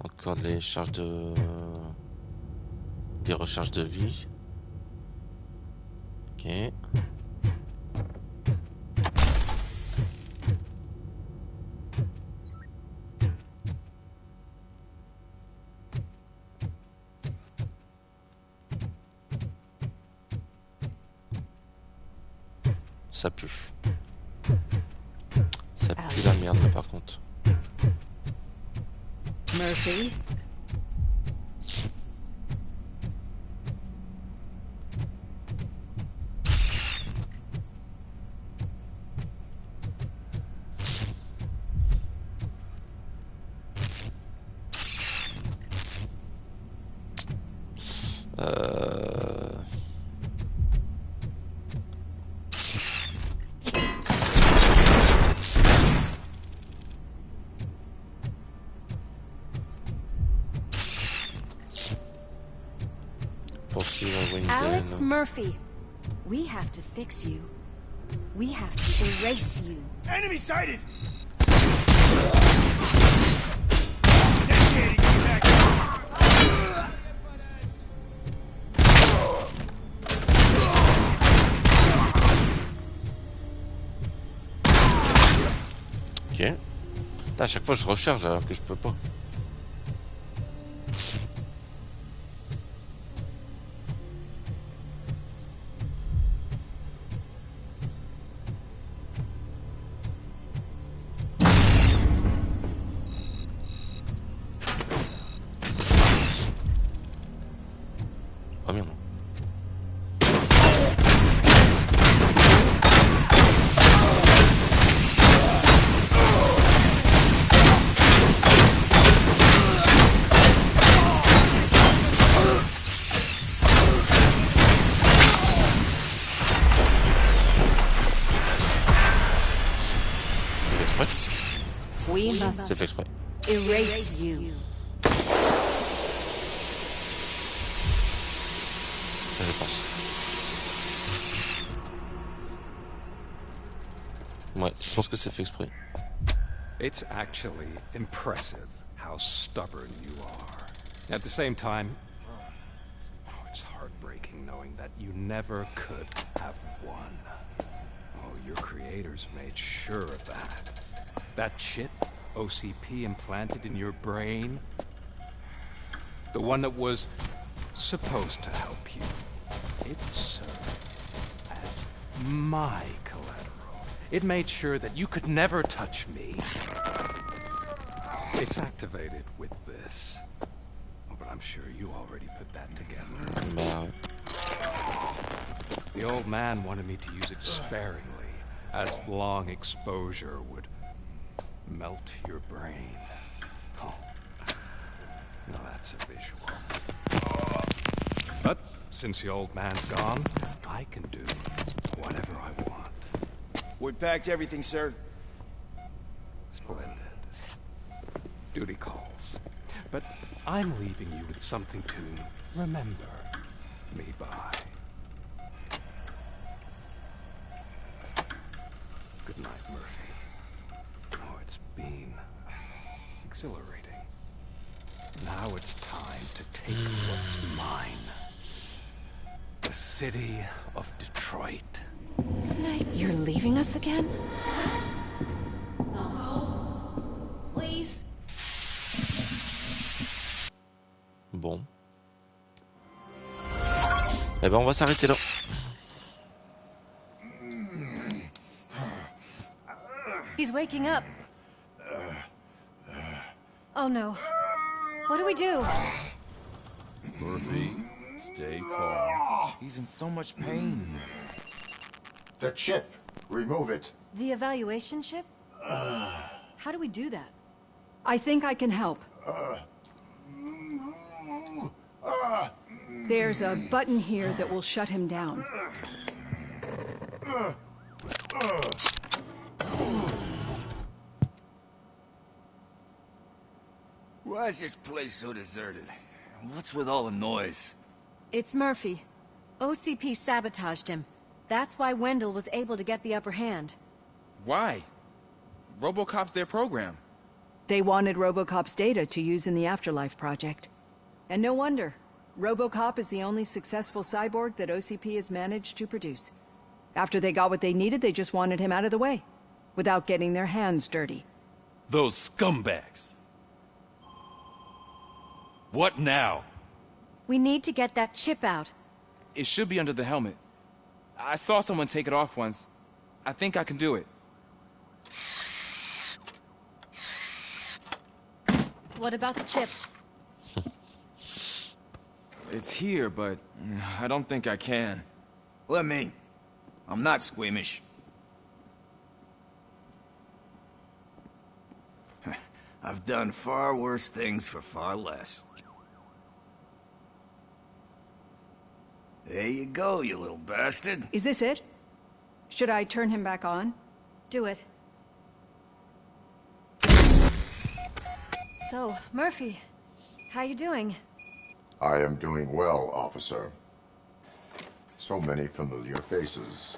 Encore des charges de... des recharges de vie. Ok. Ça pue. Ça pue la merde là, par contre. Murphy? Alex Murphy, we have to fix you. We have to erase you. Enemy sighted! Ok. À chaque fois je recharge alors que je peux pas. Oh merde. We must C'est fait exprès. erase you. Je pense. Ouais, je pense que c'est fait exprès. It's actually impressive how stubborn you are. At the same time, it's heartbreaking knowing that you never could have won. Oh, your creators made sure of that. That chip OCP implanted in your brain, the one that was supposed to help you, it served as my collateral. It made sure that you could never touch me. It's activated with this. But I'm sure you already put that together. The old man wanted me to use it sparingly, as long exposure would melt your brain. Oh, now that's a visual. But since the old man's gone, I can do whatever I want. We packed everything, sir. Splendid. Duty calls. But I'm leaving you with something to remember me by. Good night, Murphy. Oh, it's been exhilarating. Now it's time to take what's mine. The city of Detroit. You're leaving us again? Don't go. Please. Bon. Eh ben on va s'arrêter là. He's waking up. Oh no. What do we do? Murphy, stay calm. He's in so much pain. The chip. Remove it. The evaluation ship? How do we do that? I think I can help. There's a button here that will shut him down. Why is this place so deserted? What's with all the noise? It's Murphy. OCP sabotaged him. That's why Wendell was able to get the upper hand. Why? RoboCop's their program. They wanted RoboCop's data to use in the Afterlife project. And no wonder. RoboCop is the only successful cyborg that OCP has managed to produce. After they got what they needed, they just wanted him out of the way, without getting their hands dirty. Those scumbags. What now? We need to get that chip out. It should be under the helmet. I saw someone take it off once. I think I can do it. What about the chip? It's here, but I don't think I can. Let me. I'm not squeamish. I've done far worse things for far less. There you go, you little bastard. Is this it? Should I turn him back on? Do it. So, Murphy, how you doing? I am doing well, officer. So many familiar faces.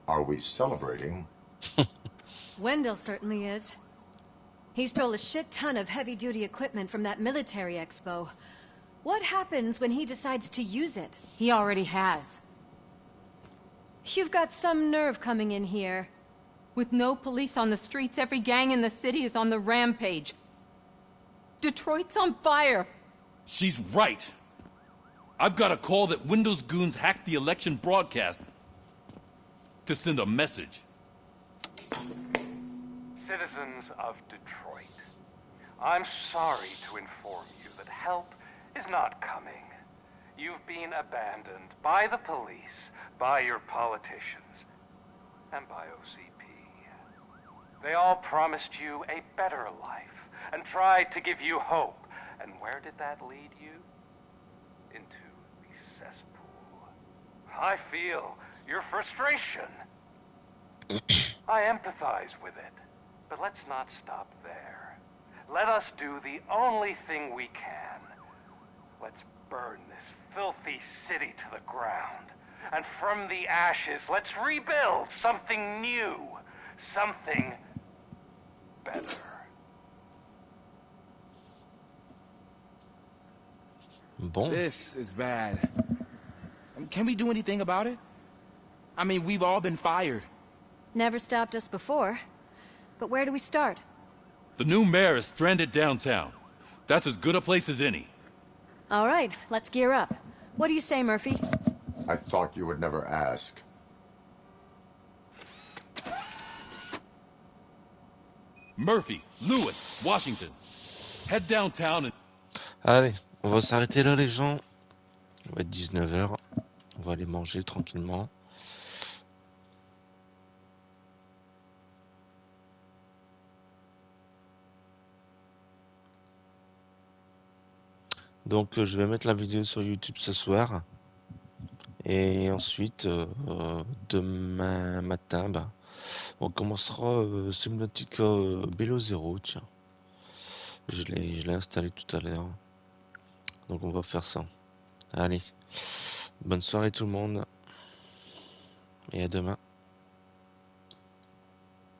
Are we celebrating? Wendell certainly is. He stole a shit ton of heavy-duty equipment from that military expo. What happens when he decides to use it? He already has. You've got some nerve coming in here. With no police on the streets, every gang in the city is on the rampage. Detroit's on fire. She's right. I've got a call that Windows goons hacked the election broadcast to send a message. Citizens of Detroit, I'm sorry to inform you that help is not coming. You've been abandoned by the police, by your politicians, and by OCP. They all promised you a better life and tried to give you hope. And where did that lead you? Into the cesspool. I feel your frustration. I empathize with it. But let's not stop there. Let us do the only thing we can. Let's burn this filthy city to the ground. And from the ashes, let's rebuild something new. Something better. Bon. This is bad. Can we do anything about it? I mean, we've all been fired. Never stopped us before. But where do we start? The new mayor is stranded downtown. That's as good a place as any. All right, let's gear up. What do you say, Murphy? I thought you would never ask. Murphy, Lewis, Washington. Head downtown and... Allez, on va s'arrêter là les gens. Il va être 19h. On va aller manger tranquillement. Donc je vais mettre la vidéo sur YouTube ce soir. Et ensuite, demain matin, bah, on commencera Subnautica Below Zero, tiens. Je l'ai installé tout à l'heure. Donc on va faire ça. Allez, bonne soirée tout le monde. Et à demain.